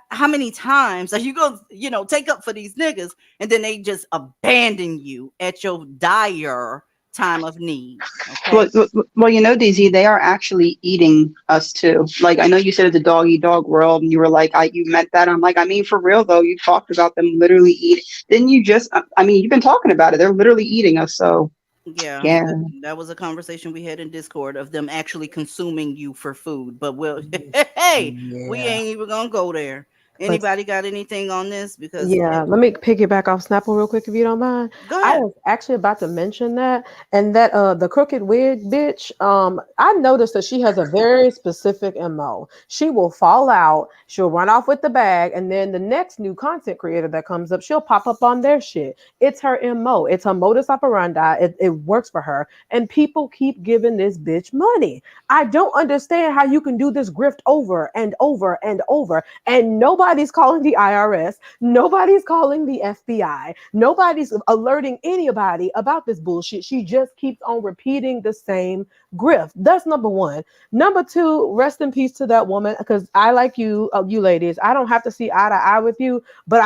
how many times are you gonna, take up for these niggas and then they just abandon you at your dire time of need? Okay? Well, DZ, they are actually eating us too. Like, I know you said it's a dog eat dog world, and you were like, you meant that. I'm like, I mean, for real though, you talked about them literally eating. Didn't you just? I mean, you've been talking about it. They're literally eating us. So yeah, that was a conversation we had in Discord of them actually consuming you for food. But we ain't even gonna go there. Anybody got anything on this? Because Yeah, let me piggyback off Snapple real quick if you don't mind. Go I ahead. was actually about to mention that, and that the crooked wig bitch. I noticed that she has a very specific MO. She will fall out, she'll run off with the bag, and then the next new content creator that comes up, she'll pop up on their shit. It's her MO. It's her modus operandi. It works for her, and people keep giving this bitch money. I don't understand how you can do this grift over and over and over, and nobody's calling the IRS. Nobody's calling the FBI. Nobody's alerting anybody about this bullshit. She just keeps on repeating the same grift. That's number one. Number two, rest in peace to that woman, because I like you ladies. I don't have to see eye to eye with you, but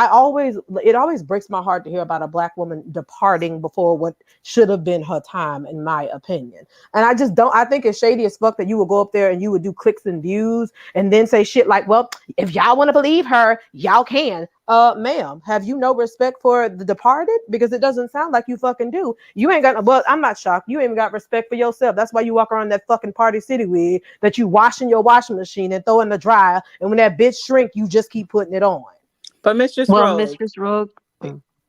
it always breaks my heart to hear about a Black woman departing before what should have been her time, in my opinion. And I think it's shady as fuck that you would go up there and you would do clicks and views and then say shit like, well, if y'all want to believe her, y'all can. Ma'am, have you no respect for the departed? Because it doesn't sound like you fucking do. You ain't got, well, I'm not shocked. You ain't even got respect for yourself. That's why you walk around that fucking Party City wig that you wash in your washing machine and throw in the dryer. And when that bitch shrink, you just keep putting it on. But Mistress Well, Rogue, Mistress Rogue,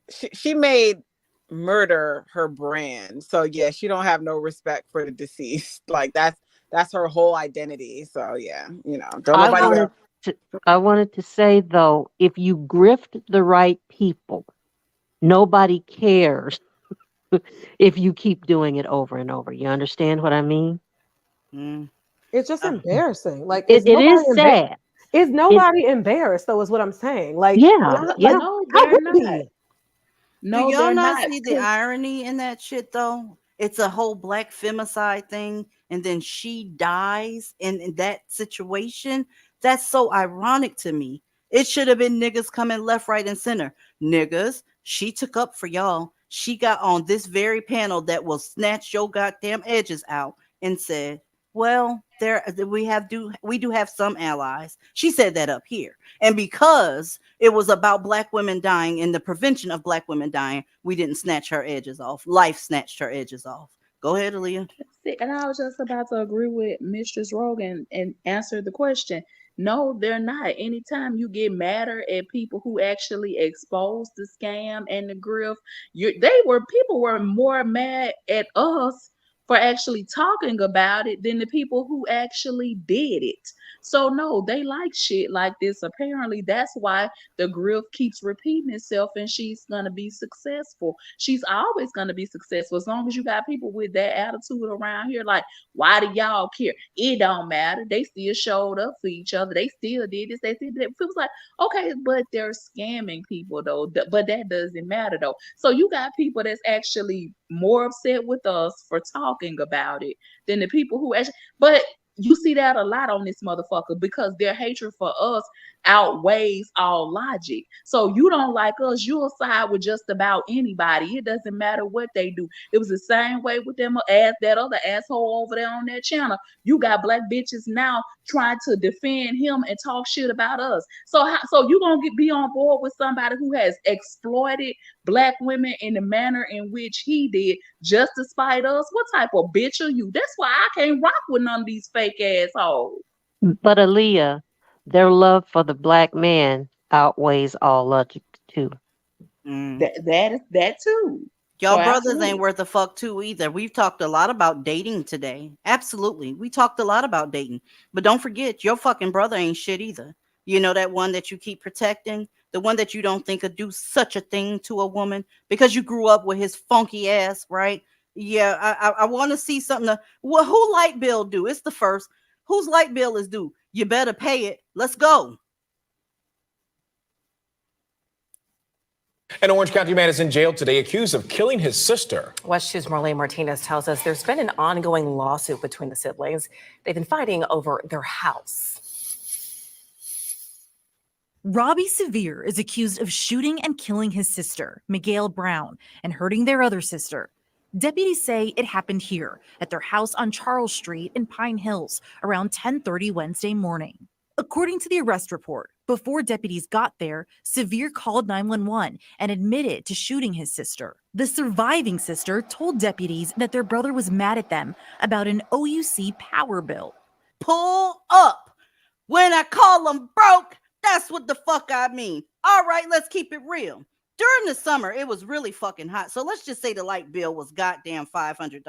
she made murder her brand. So yeah, she don't have no respect for the deceased. Like that's her whole identity. So yeah, don't nobody I wanted to say though, if you grift the right people, nobody cares if you keep doing it over and over. You understand what I mean? It's just embarrassing. Like it is sad. Is nobody embarrassed though? Is what I'm saying. Like yeah. No, they're not. No, Do y'all they're not not. see the irony in that shit though? It's a whole Black femicide thing, and then she dies in that situation. That's so ironic to me. It should have been niggas coming left, right, and center. Niggas, she took up for y'all. She got on this very panel that will snatch your goddamn edges out and said, well, we do have some allies. She said that up here. And because it was about Black women dying and the prevention of Black women dying, we didn't snatch her edges off. Life snatched her edges off. Go ahead, Aaliyah. And I was just about to agree with Mistress Rogan and answer the question. No, they're not. Anytime you get madder at people who actually exposed the scam and the grift, people were more mad at us for actually talking about it than the people who actually did it. So no, they like shit like this. Apparently, that's why the grift keeps repeating itself, and she's gonna be successful. She's always gonna be successful as long as you got people with that attitude around here. Like, why do y'all care? It don't matter. They still showed up for each other. They still did this. They still did. It was like, okay, but they're scamming people though. But that doesn't matter though. So you got people that's actually more upset with us for talking about it than the people who actually. But you see that a lot on this motherfucker because their hatred for us outweighs all logic. So you don't like us, you'll side with just about anybody. It doesn't matter what they do. It was the same way with them that other asshole over there on that channel. You got Black bitches now trying to defend him and talk shit about us. So you gonna be on board with somebody who has exploited Black women in the manner in which he did just to spite us? What type of bitch are you? That's why I can't rock with none of these fake assholes. But Aaliyah, their love for the Black man outweighs all logic too. That too. Y'all brothers ain't worth a fuck too either. We've talked a lot about dating today. Absolutely. We talked a lot about dating. But don't forget, your fucking brother ain't shit either. You know, that one that you keep protecting, the one that you don't think could do such a thing to a woman because you grew up with his funky ass, right? Yeah, I want to see something. Who light bill due? It's the first. Whose light bill is due? You better pay it. Let's go. An Orange County man is in jail today accused of killing his sister. West 2's Marlene Martinez tells us there's been an ongoing lawsuit between the siblings. They've been fighting over their house. Robbie Sevier is accused of shooting and killing his sister, Miguel Brown, and hurting their other sister. Deputies say it happened here at their house on Charles Street in Pine Hills around 10:30 Wednesday morning. According to the arrest report, before deputies got there, Sevier called 911 and admitted to shooting his sister. The surviving sister told deputies that their brother was mad at them about an OUC power bill. Pull up. When I call them broke, That's what the fuck I mean. All right, let's keep it real. During the summer, it was really fucking hot. So let's just say the light bill was goddamn $500.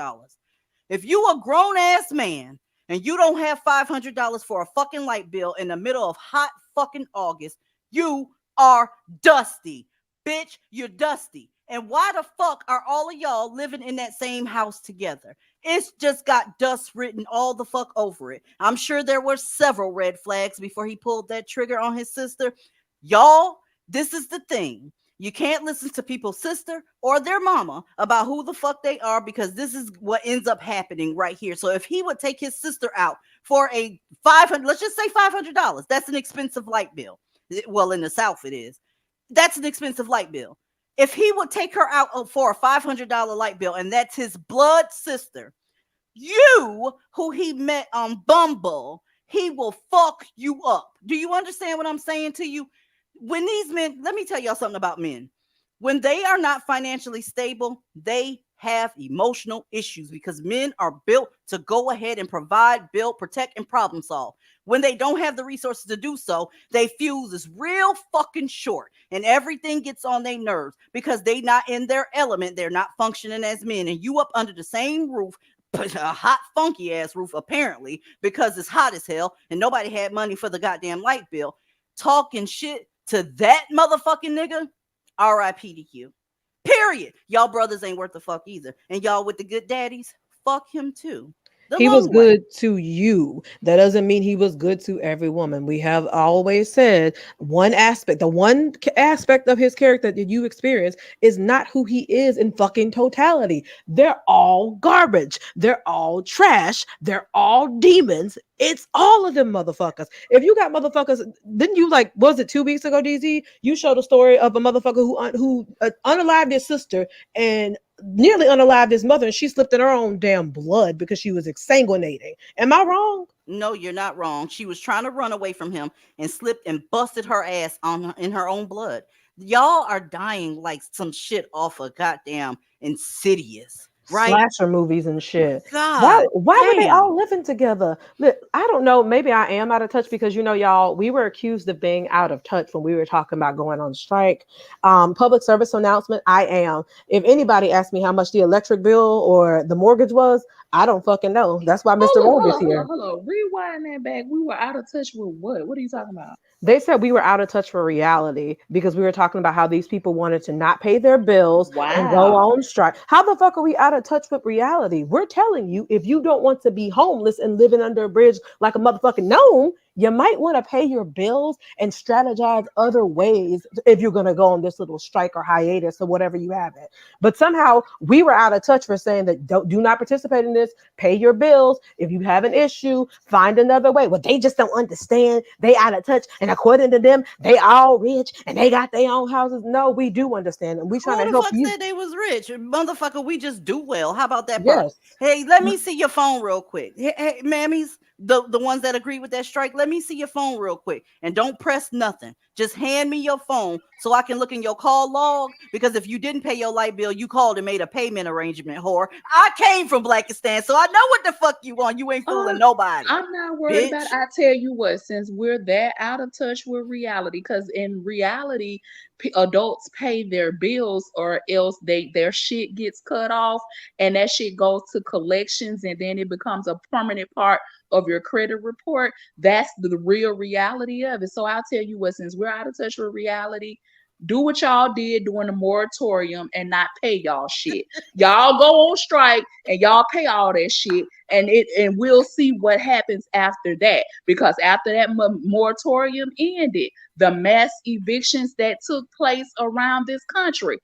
If you a grown ass man and you don't have $500 for a fucking light bill in the middle of hot fucking August, you are dusty. Bitch, you're dusty. And why the fuck are all of y'all living in that same house together? It's just got dust written all the fuck over it. I'm sure there were several red flags before he pulled that trigger on his sister. Y'all, this is the thing. You can't listen to people's sister or their mama about who the fuck they are, because this is what ends up happening right here. So if he would take his sister out for a let's just say $500, that's an expensive light bill. Well, in the South it is. That's an expensive light bill. If he would take her out for a $500 light bill, and that's his blood sister, you, who he met on Bumble, he will fuck you up. Do you understand what I'm saying to you? When these men, let me tell y'all something about men. When they are not financially stable, they have emotional issues, because men are built to go ahead and provide, build, protect, and problem solve. When they don't have the resources to do so, they fuse is real fucking short, and everything gets on their nerves because they not in their element. They're not functioning as men, and you up under the same roof, a hot funky ass roof apparently, because it's hot as hell and nobody had money for the goddamn light bill, talking shit to that motherfucking nigga. R.I.P. to you. Period. Y'all brothers ain't worth the fuck either. And y'all with the good daddies, fuck him too. He was good to you. That doesn't mean he was good to every woman. We have always said one aspect, the one aspect of his character that you experience is not who he is in fucking totality. They're all garbage. They're all trash. They're all demons. It's all of them motherfuckers. If you got motherfuckers, didn't you, like, was it 2 weeks ago, DZ? You showed a story of a motherfucker who unalived his sister and nearly unalived his mother, and she slipped in her own damn blood because she was exsanguinating. Am I wrong? No, you're not wrong. She was trying to run away from him and slipped and busted her ass in her own blood. Y'all are dying like some shit off of goddamn Insidious. Right? Slasher movies and shit. God, why were they all living together? Look, I don't know. Maybe I am out of touch because, you know, y'all, we were accused of being out of touch when we were talking about going on strike. Public service announcement. I am. If anybody asked me how much the electric bill or the mortgage was, I don't fucking know. That's why Mr. Rogue is here. Hold on. Rewind that back. We were out of touch with what? What are you talking about? They said we were out of touch for reality because we were talking about how these people wanted to not pay their bills and go on strike. How the fuck are we out of touch with reality? We're telling you, if you don't want to be homeless and living under a bridge like a motherfucking gnome, you might want to pay your bills and strategize other ways if you're going to go on this little strike or hiatus or whatever you have it. But somehow we were out of touch for saying that do not participate in this, pay your bills. If you have an issue, find another way. Well, they just don't understand. They out of touch. And according to them, they all rich and they got their own houses. No, we do understand. And we trying to help you. Who the fuck said they was rich? Motherfucker, we just do well. How about that part? Yes. Hey, let me see your phone real quick. Hey, mammies, the ones that agree with that strike, let me see your phone real quick. And don't press nothing. Just hand me your phone so I can look in your call log. Because if you didn't pay your light bill, you called and made a payment arrangement, whore. I came from Blackistan, so I know what the fuck you want. You ain't fooling nobody. I'm not worried about it. I tell you what, since we're that out of touch with reality, because in reality, adults pay their bills or else their shit gets cut off, and that shit goes to collections, and then it becomes a permanent part of your credit report. That's the real reality of it. So I'll tell you what, since we're out of touch with reality, do what y'all did during the moratorium and not pay y'all shit. Y'all go on strike and y'all pay all that shit, and we'll see what happens after that. Because after that moratorium ended, the mass evictions that took place around this country,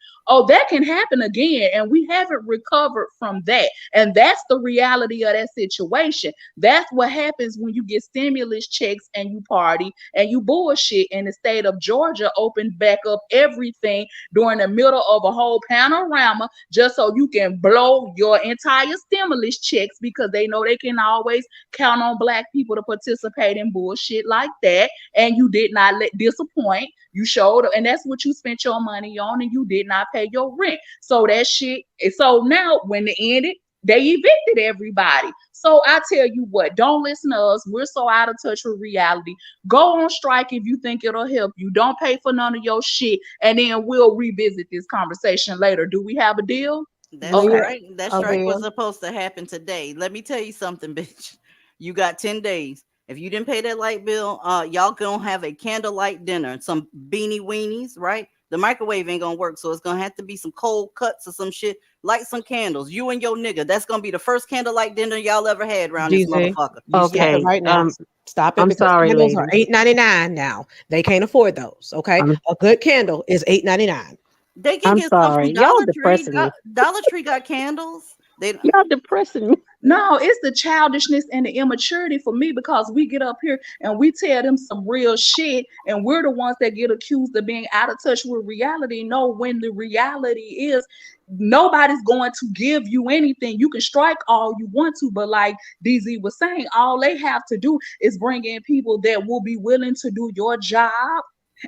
that can happen again, and we haven't recovered from that. And that's the reality of that situation. That's what happens when you get stimulus checks and you party and you bullshit. And the state of Georgia opened back up everything during the middle of a whole panorama just so you can blow your entire stimulus checks, because they know they can always count on Black people to participate in bullshit like that. And you did not disappoint. You showed up, and that's what you spent your money on, and you did not pay your rent. So that shit. So now when it ended, They evicted everybody. So I tell you what, don't listen to us. We're so out of touch with reality. Go on strike if you think it'll help you. Don't pay for none of your shit, and then we'll revisit this conversation later. Do we have a deal? That's Okay. right. That strike was supposed to happen today. Let me tell you something, bitch. You got 10 days. If you didn't pay that light bill, y'all gonna have a candlelight dinner, some beanie weenies, right? The microwave ain't gonna work, so it's gonna have to be some cold cuts or some shit. Light some candles. You and your nigga. That's gonna be the first candlelight dinner y'all ever had around this GZ, motherfucker. you stop it right now. Stop it, I'm because sorry, candles are ladies. $8.99 now. They can't afford those. Okay, a good candle is $8.99. They can I'm get some sorry. from Y'all Dollar Tree. depressing me. Dollar Tree got candles. They Y'all depressing me. No, it's the childishness and the immaturity for me, because we get up here and we tell them some real shit, and we're the ones that get accused of being out of touch with reality. No, when the reality is nobody's going to give you anything. You can strike all you want to, but like DZ was saying, all they have to do is bring in people that will be willing to do your job,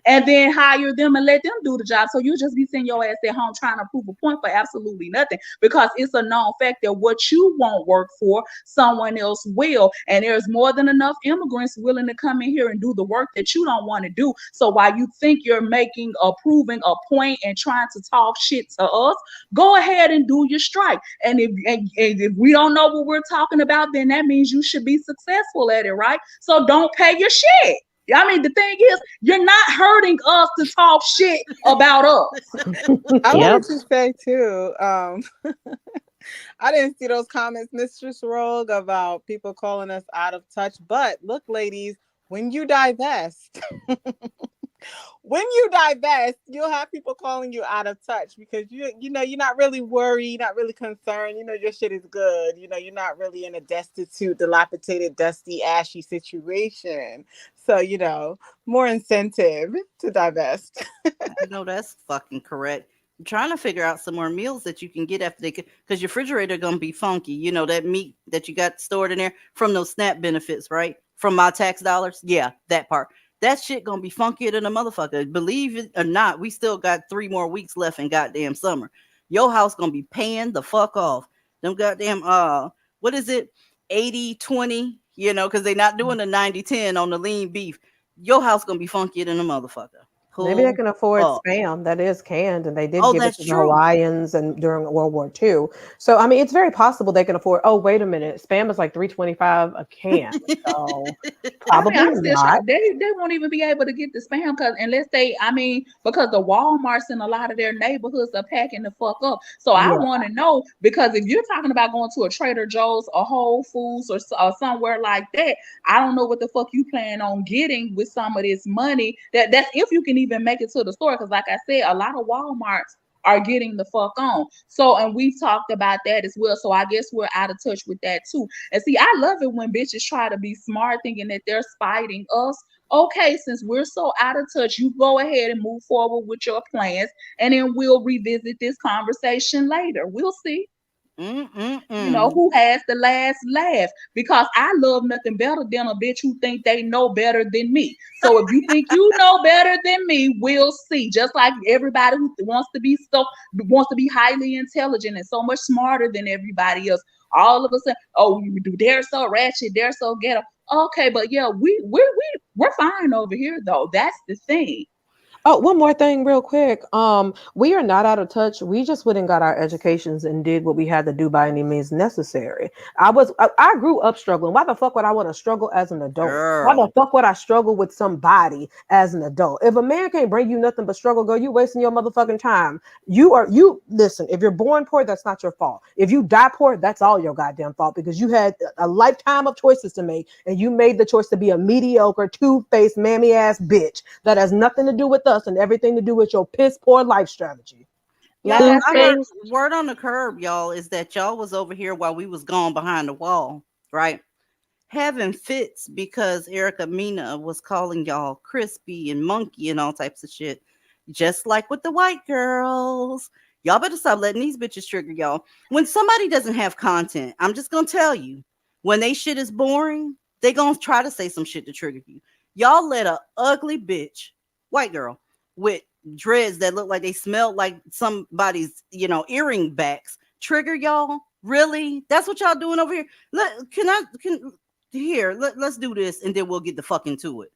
and then hire them and let them do the job. So you just be sitting your ass at home trying to prove a point for absolutely nothing, because it's a known fact that what you won't work for, someone else will. And there's more than enough immigrants willing to come in here and do the work that you don't want to do. So while you think you're proving a point and trying to talk shit to us, go ahead and do your strike. And if we don't know what we're talking about, then that means you should be successful at it, right? So don't pay your shit. I mean, the thing is, you're not hurting us to talk shit about us. I wanted to say too, I didn't see those comments, Mistress Rogue, about people calling us out of touch. But look, ladies, when you divest, you'll have people calling you out of touch, because you know you're not really worried, not really concerned. You know your shit is good. You know you're not really in a destitute, dilapidated, dusty, ashy situation. So you know more incentive to divest. I know that's fucking correct. I'm trying to figure out some more meals that you can get after because your refrigerator gonna be funky. You know that meat that you got stored in there from those SNAP benefits, right? From my tax dollars. Yeah, that part. That shit gonna be funkier than a motherfucker. Believe it or not, we still got 3 more weeks left in goddamn summer. Your house gonna be paying the fuck off. Them goddamn what is it? 80-20, you know, because they're not doing the 90-10 on the lean beef. Your house gonna be funkier than a motherfucker. Maybe they can afford up. spam that is canned, and they did Oh, give it that's to the true. Hawaiians and during World War II. So I mean, it's very possible they can afford. Oh, wait a minute, spam is like $3.25 a can. So probably I'm still not. shocked. They won't even be able to get the spam because the Walmarts in a lot of their neighborhoods are packing the fuck up. So I Yeah. want to know, because if you're talking about going to a Trader Joe's or Whole Foods or somewhere like that, I don't know what the fuck you plan on getting with some of this money. That's if you can even make it to the store, because like I said, a lot of Walmarts are getting the fuck on. So, and we've talked about that as well. So I guess we're out of touch with that too. And see, I love it when bitches try to be smart, thinking that they're spiting us. Okay, since we're so out of touch, you go ahead and move forward with your plans, and then we'll revisit this conversation later. We'll see. You know, who has the last laugh, because I love nothing better than a bitch who think they know better than me. So if you think you know better than me, we'll see. Just like everybody who wants to be highly intelligent and so much smarter than everybody else, all of a sudden, oh, they're so ratchet, they're so ghetto. Okay, but yeah, we're fine over here though. That's the thing. Oh, one more thing real quick. We are not out of touch. We just went and got our educations and did what we had to do by any means necessary. I grew up struggling. Why the fuck would I want to struggle as an adult? Why the fuck would I struggle with somebody as an adult? If a man can't bring you nothing but struggle, girl, you wasting your motherfucking time. Listen, if you're born poor, that's not your fault. If you die poor, that's all your goddamn fault, because you had a lifetime of choices to make, and you made the choice to be a mediocre, two-faced, mammy ass bitch that has nothing to do with us and everything to do with your piss poor life strategy. Y'all, I heard word on the curb, y'all, is that y'all was over here while we was gone behind the wall, right? Having fits because Erica Mina was calling y'all crispy and monkey and all types of shit. Just like with the white girls. Y'all better stop letting these bitches trigger y'all. When somebody doesn't have content, I'm just gonna tell you, when they shit is boring, they gonna try to say some shit to trigger you. Y'all let a ugly bitch, white girl, with dreads that look like they smell like somebody's, earring backs, trigger y'all. Really? That's what y'all doing over here? Let's do this and then we'll get the fuck into it.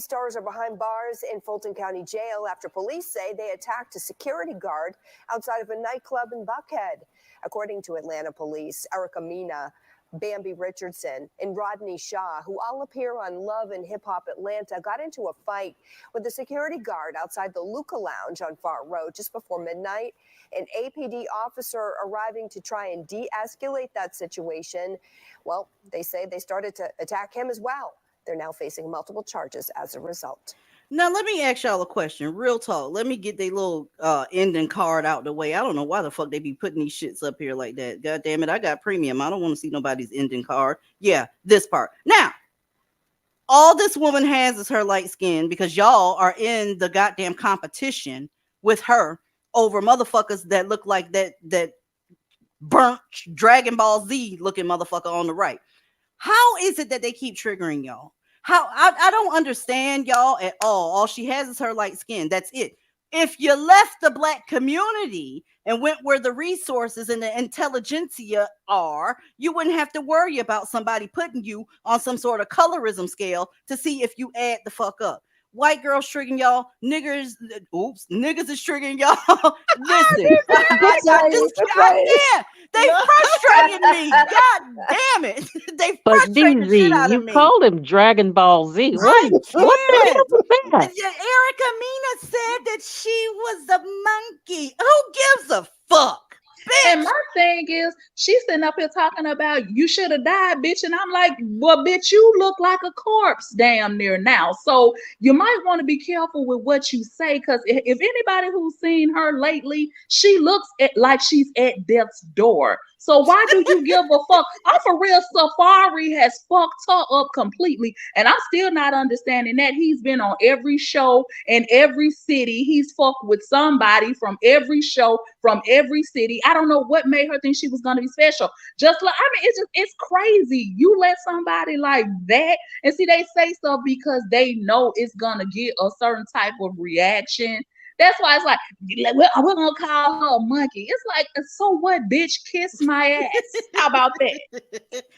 Stars are behind bars in Fulton County Jail after police say they attacked a security guard outside of a nightclub in Buckhead. According to Atlanta police, Erica Mina, Bambi Richardson, and Rodney Shaw, who all appear on Love and Hip Hop Atlanta, got into a fight with a security guard outside the Luca Lounge on Far Road just before midnight. An APD officer arriving to try and de-escalate that situation. Well, they say they started to attack him as well. They're now facing multiple charges as a result. Now, let me ask y'all a question. Real talk. Let me get their little ending card out the way. I don't know why the fuck they be putting these shits up here like that. God damn it. I got premium. I don't want to see nobody's ending card. Yeah, this part. Now, all this woman has is her light skin because y'all are in the goddamn competition with her over motherfuckers that look like that burnt Dragon Ball Z looking motherfucker on the right. How is it that they keep triggering y'all? I don't understand y'all at all. All she has is her light skin. That's it. If you left the black community and went where the resources and the intelligentsia are, you wouldn't have to worry about somebody putting you on some sort of colorism scale to see if you add the fuck up. White girls triggering y'all, niggas is triggering y'all. Listen, they frustrated me. God damn it, they But frustrated the shit out DZ, of you me. called him Dragon Ball Z. What the hell was that? Erica Mina said that she was a monkey. Who gives a fuck? Bitch. And my thing is, she's sitting up here talking about you should have died, bitch. And I'm like, well, bitch, you look like a corpse damn near now. So you might want to be careful with what you say, because if anybody who's seen her lately, she looks like she's at death's door. So why do you give a fuck? I'm for real, Safari has fucked her up completely. And I'm still not understanding that. He's been on every show in every city. He's fucked with somebody from every show, from every city. I don't know what made her think she was going to be special. Just like, I mean, it's crazy. You let somebody like that, and see, they say stuff because they know it's going to get a certain type of reaction. That's why it's like, we're going to call her a monkey. It's like, so what, bitch? Kiss my ass. How about that?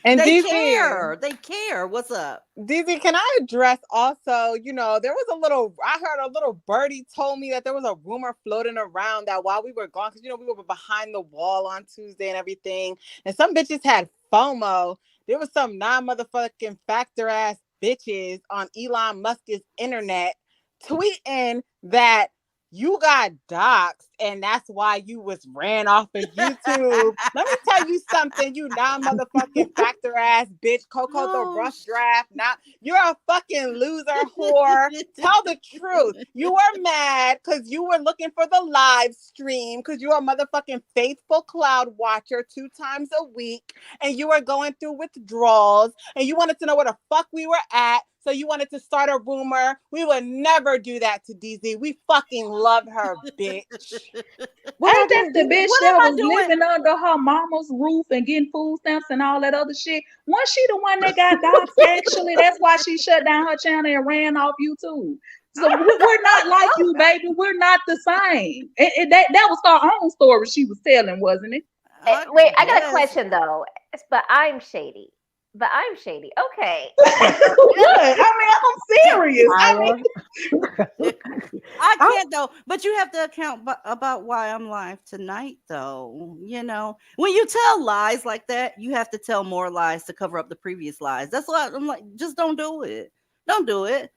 And they DZ, care. They care. What's up? DZ, can I address also, there was I heard a little birdie told me that there was a rumor floating around that while we were gone, because, we were behind the wall on Tuesday and everything, and some bitches had FOMO. There was some non-motherfucking factor ass bitches on Elon Musk's internet tweeting that you got doxxed and that's why you was ran off of YouTube. Let me tell you something, you non-motherfucking factor ass bitch, Coco the rough draft. Now you're a fucking loser whore. Tell the truth. You were mad because you were looking for the live stream because you're a motherfucking faithful cloud watcher 2 times a week, and you were going through withdrawals and you wanted to know where the fuck we were at. So you wanted to start a rumor. We would never do that to DZ. We fucking love her, bitch. Ain't that the bitch that was living under her mama's roof and getting food stamps and all that other shit? Wasn't she the one that got doxxed? Actually, that's why she shut down her channel and ran off YouTube. So we're not like you, baby. We're not the same. That was her own story she was telling, wasn't it? Wait, I got a question though. But I'm shady. Okay. I mean, I'm serious. I can't though, but you have to account about why I'm live tonight though. When you tell lies like that, you have to tell more lies to cover up the previous lies. That's why I'm like, just don't do it. Don't do it.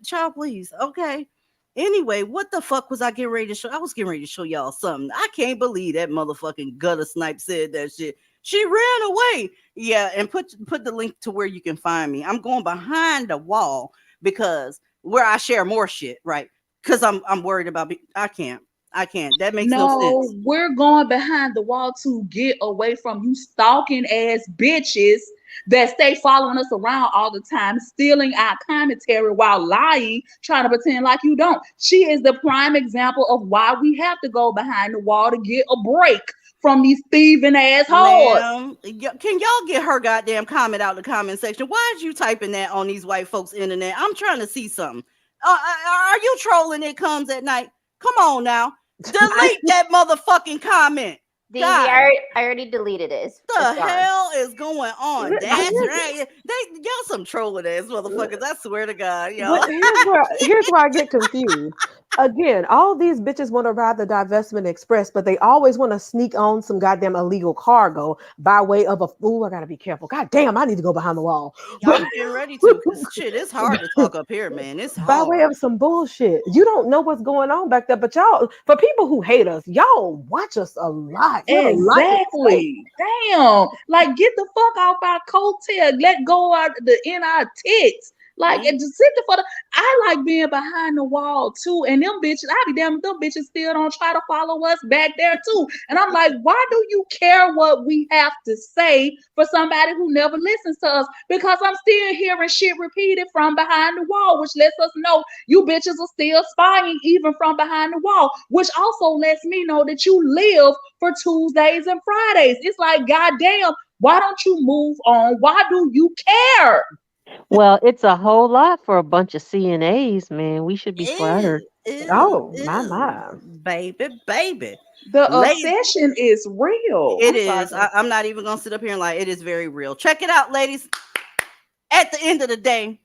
Child, please. Okay. Anyway, what the fuck was I getting ready to show? I was getting ready to show y'all something. I can't believe that motherfucking gutter snipe said that shit. She ran away. Yeah, and put the link to where you can find me. I'm going behind the wall because where I share more shit, right? Because I'm worried about I can't. That makes no sense. We're going behind the wall to get away from you stalking ass bitches that stay following us around all the time, stealing our commentary while lying, trying to pretend like you don't. She is the prime example of why we have to go behind the wall to get a break from these thieving assholes. Can y'all get her goddamn comment out in the comment section? Why is you typing that on these white folks' internet? I'm trying to see something. Are you trolling? It comes at night. Come on now. Delete that motherfucking comment. DZ, God, I already deleted it. the hell is going on? That's Here's- right. Y'all some trolling ass motherfuckers. I swear to God, y'all. But here's where I get confused. Again, all these bitches want to ride the divestment express, but they always want to sneak on some goddamn illegal cargo by way of I gotta be careful. God damn, I need to go behind the wall. Y'all getting ready to, because shit, it's hard to talk up here, man. It's By hard. way of some bullshit. You don't know what's going on back there, but y'all, for people who hate us, y'all watch us a lot. You have a lot to say. Exactly. Damn. Like, get the fuck off our coattail. Let go in our tits. Like, and just sit the fuck. I like being behind the wall too. And them bitches, I be damn, them bitches still don't try to follow us back there too. And I'm like, why do you care what we have to say for somebody who never listens to us? Because I'm still hearing shit repeated from behind the wall, which lets us know you bitches are still spying even from behind the wall, which also lets me know that you live for Tuesdays and Fridays. It's like, goddamn, why don't you move on? Why do you care? Well, it's a whole lot for a bunch of CNAs, man. We should be flattered. Oh, my. Baby. The obsession is real. It is. I'm not even gonna sit up here and lie. It is very real. Check it out, ladies. At the end of the day,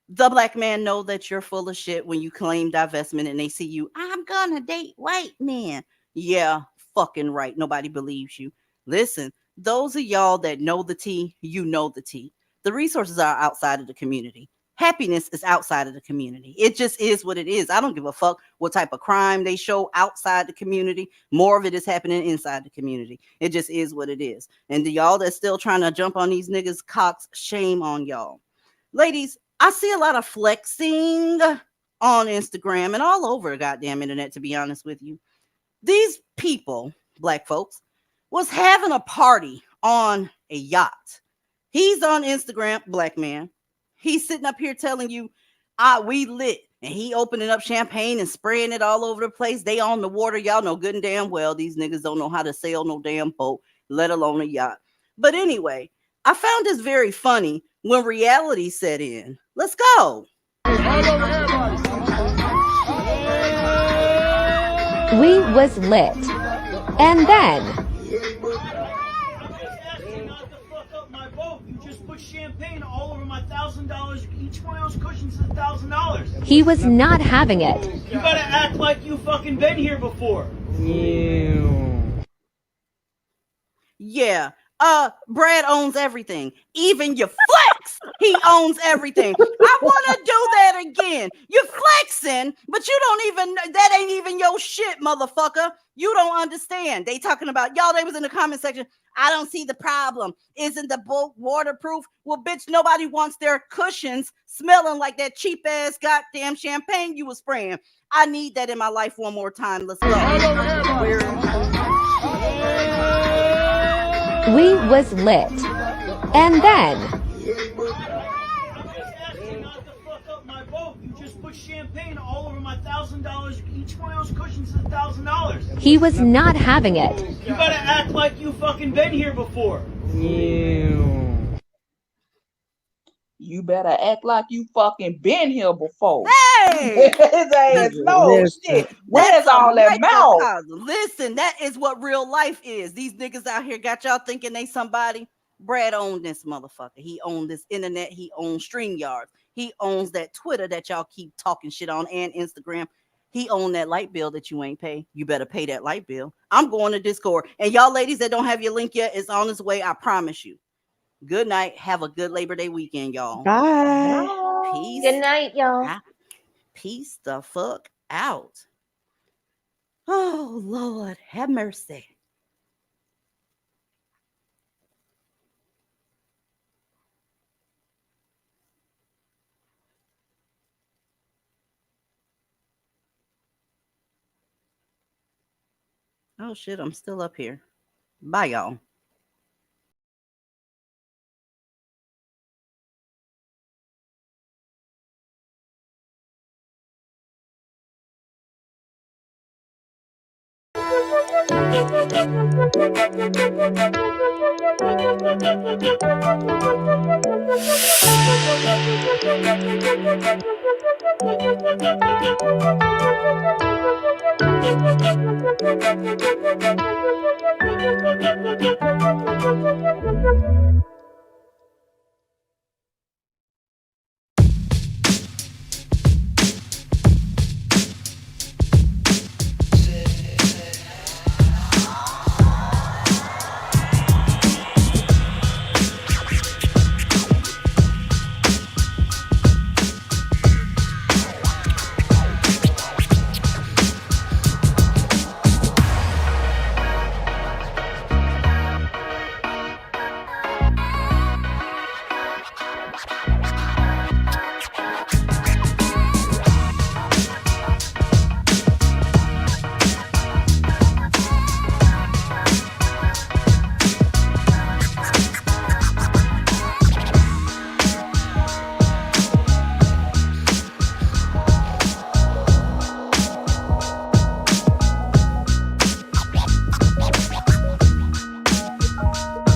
the black man know that you're full of shit when you claim divestment and they see you. I'm gonna date white men. Yeah, fucking right. Nobody believes you. Listen, those of y'all that know the tea, you know the tea. The resources are outside of the community. Happiness is outside of the community. It just is what it is. I don't give a fuck what type of crime they show outside the community. More of it is happening inside the community. It just is what it is. And the y'all that's still trying to jump on these niggas' cocks, shame on y'all. Ladies, I see a lot of flexing on Instagram and all over the goddamn internet, to be honest with you. These people, black folks, was having a party on a yacht. He's on Instagram, black man. He's sitting up here telling you, we lit. And he opening up champagne and spraying it all over the place. They on the water. Y'all know good and damn well these niggas don't know how to sail no damn boat, let alone a yacht. But anyway, I found this very funny when reality set in. Let's go. We was lit. And then champagne all over my $1,000. Each one of those cushions is $1,000. he was not having it. You gotta act like you fucking been here before. Yeah. Brad owns everything. Even your flex, he owns everything. I want to do that again. You're flexing, but you don't even, that ain't even your shit, motherfucker. You don't understand. They talking about, y'all, they was in the comment section. I don't see the problem. Isn't the boat waterproof? Well, bitch, nobody wants their cushions smelling like that cheap ass goddamn champagne you was spraying. I need that in my life one more time. Let's go. We was lit. And then You just put champagne all over my $1,000. Each one of those cushions is $1,000. he was not having it. You gotta act like you fucking been here before. You better act like you fucking been here before. Hey! His ass no shit. Where's all that mouth? Listen, that is what real life is. These niggas out here got y'all thinking they somebody. Brad owned this motherfucker. He owned this internet. He owns StreamYard. He owns that Twitter that y'all keep talking shit on and Instagram. He owned that light bill that you ain't pay. You better pay that light bill. I'm going to Discord. And y'all ladies that don't have your link yet, it's on its way. I promise you. Good night. Have a good Labor Day weekend, y'all. Bye. Peace. Good night, y'all. Peace the fuck out. Oh, Lord, have mercy. Oh, shit, I'm still up here. Bye, y'all.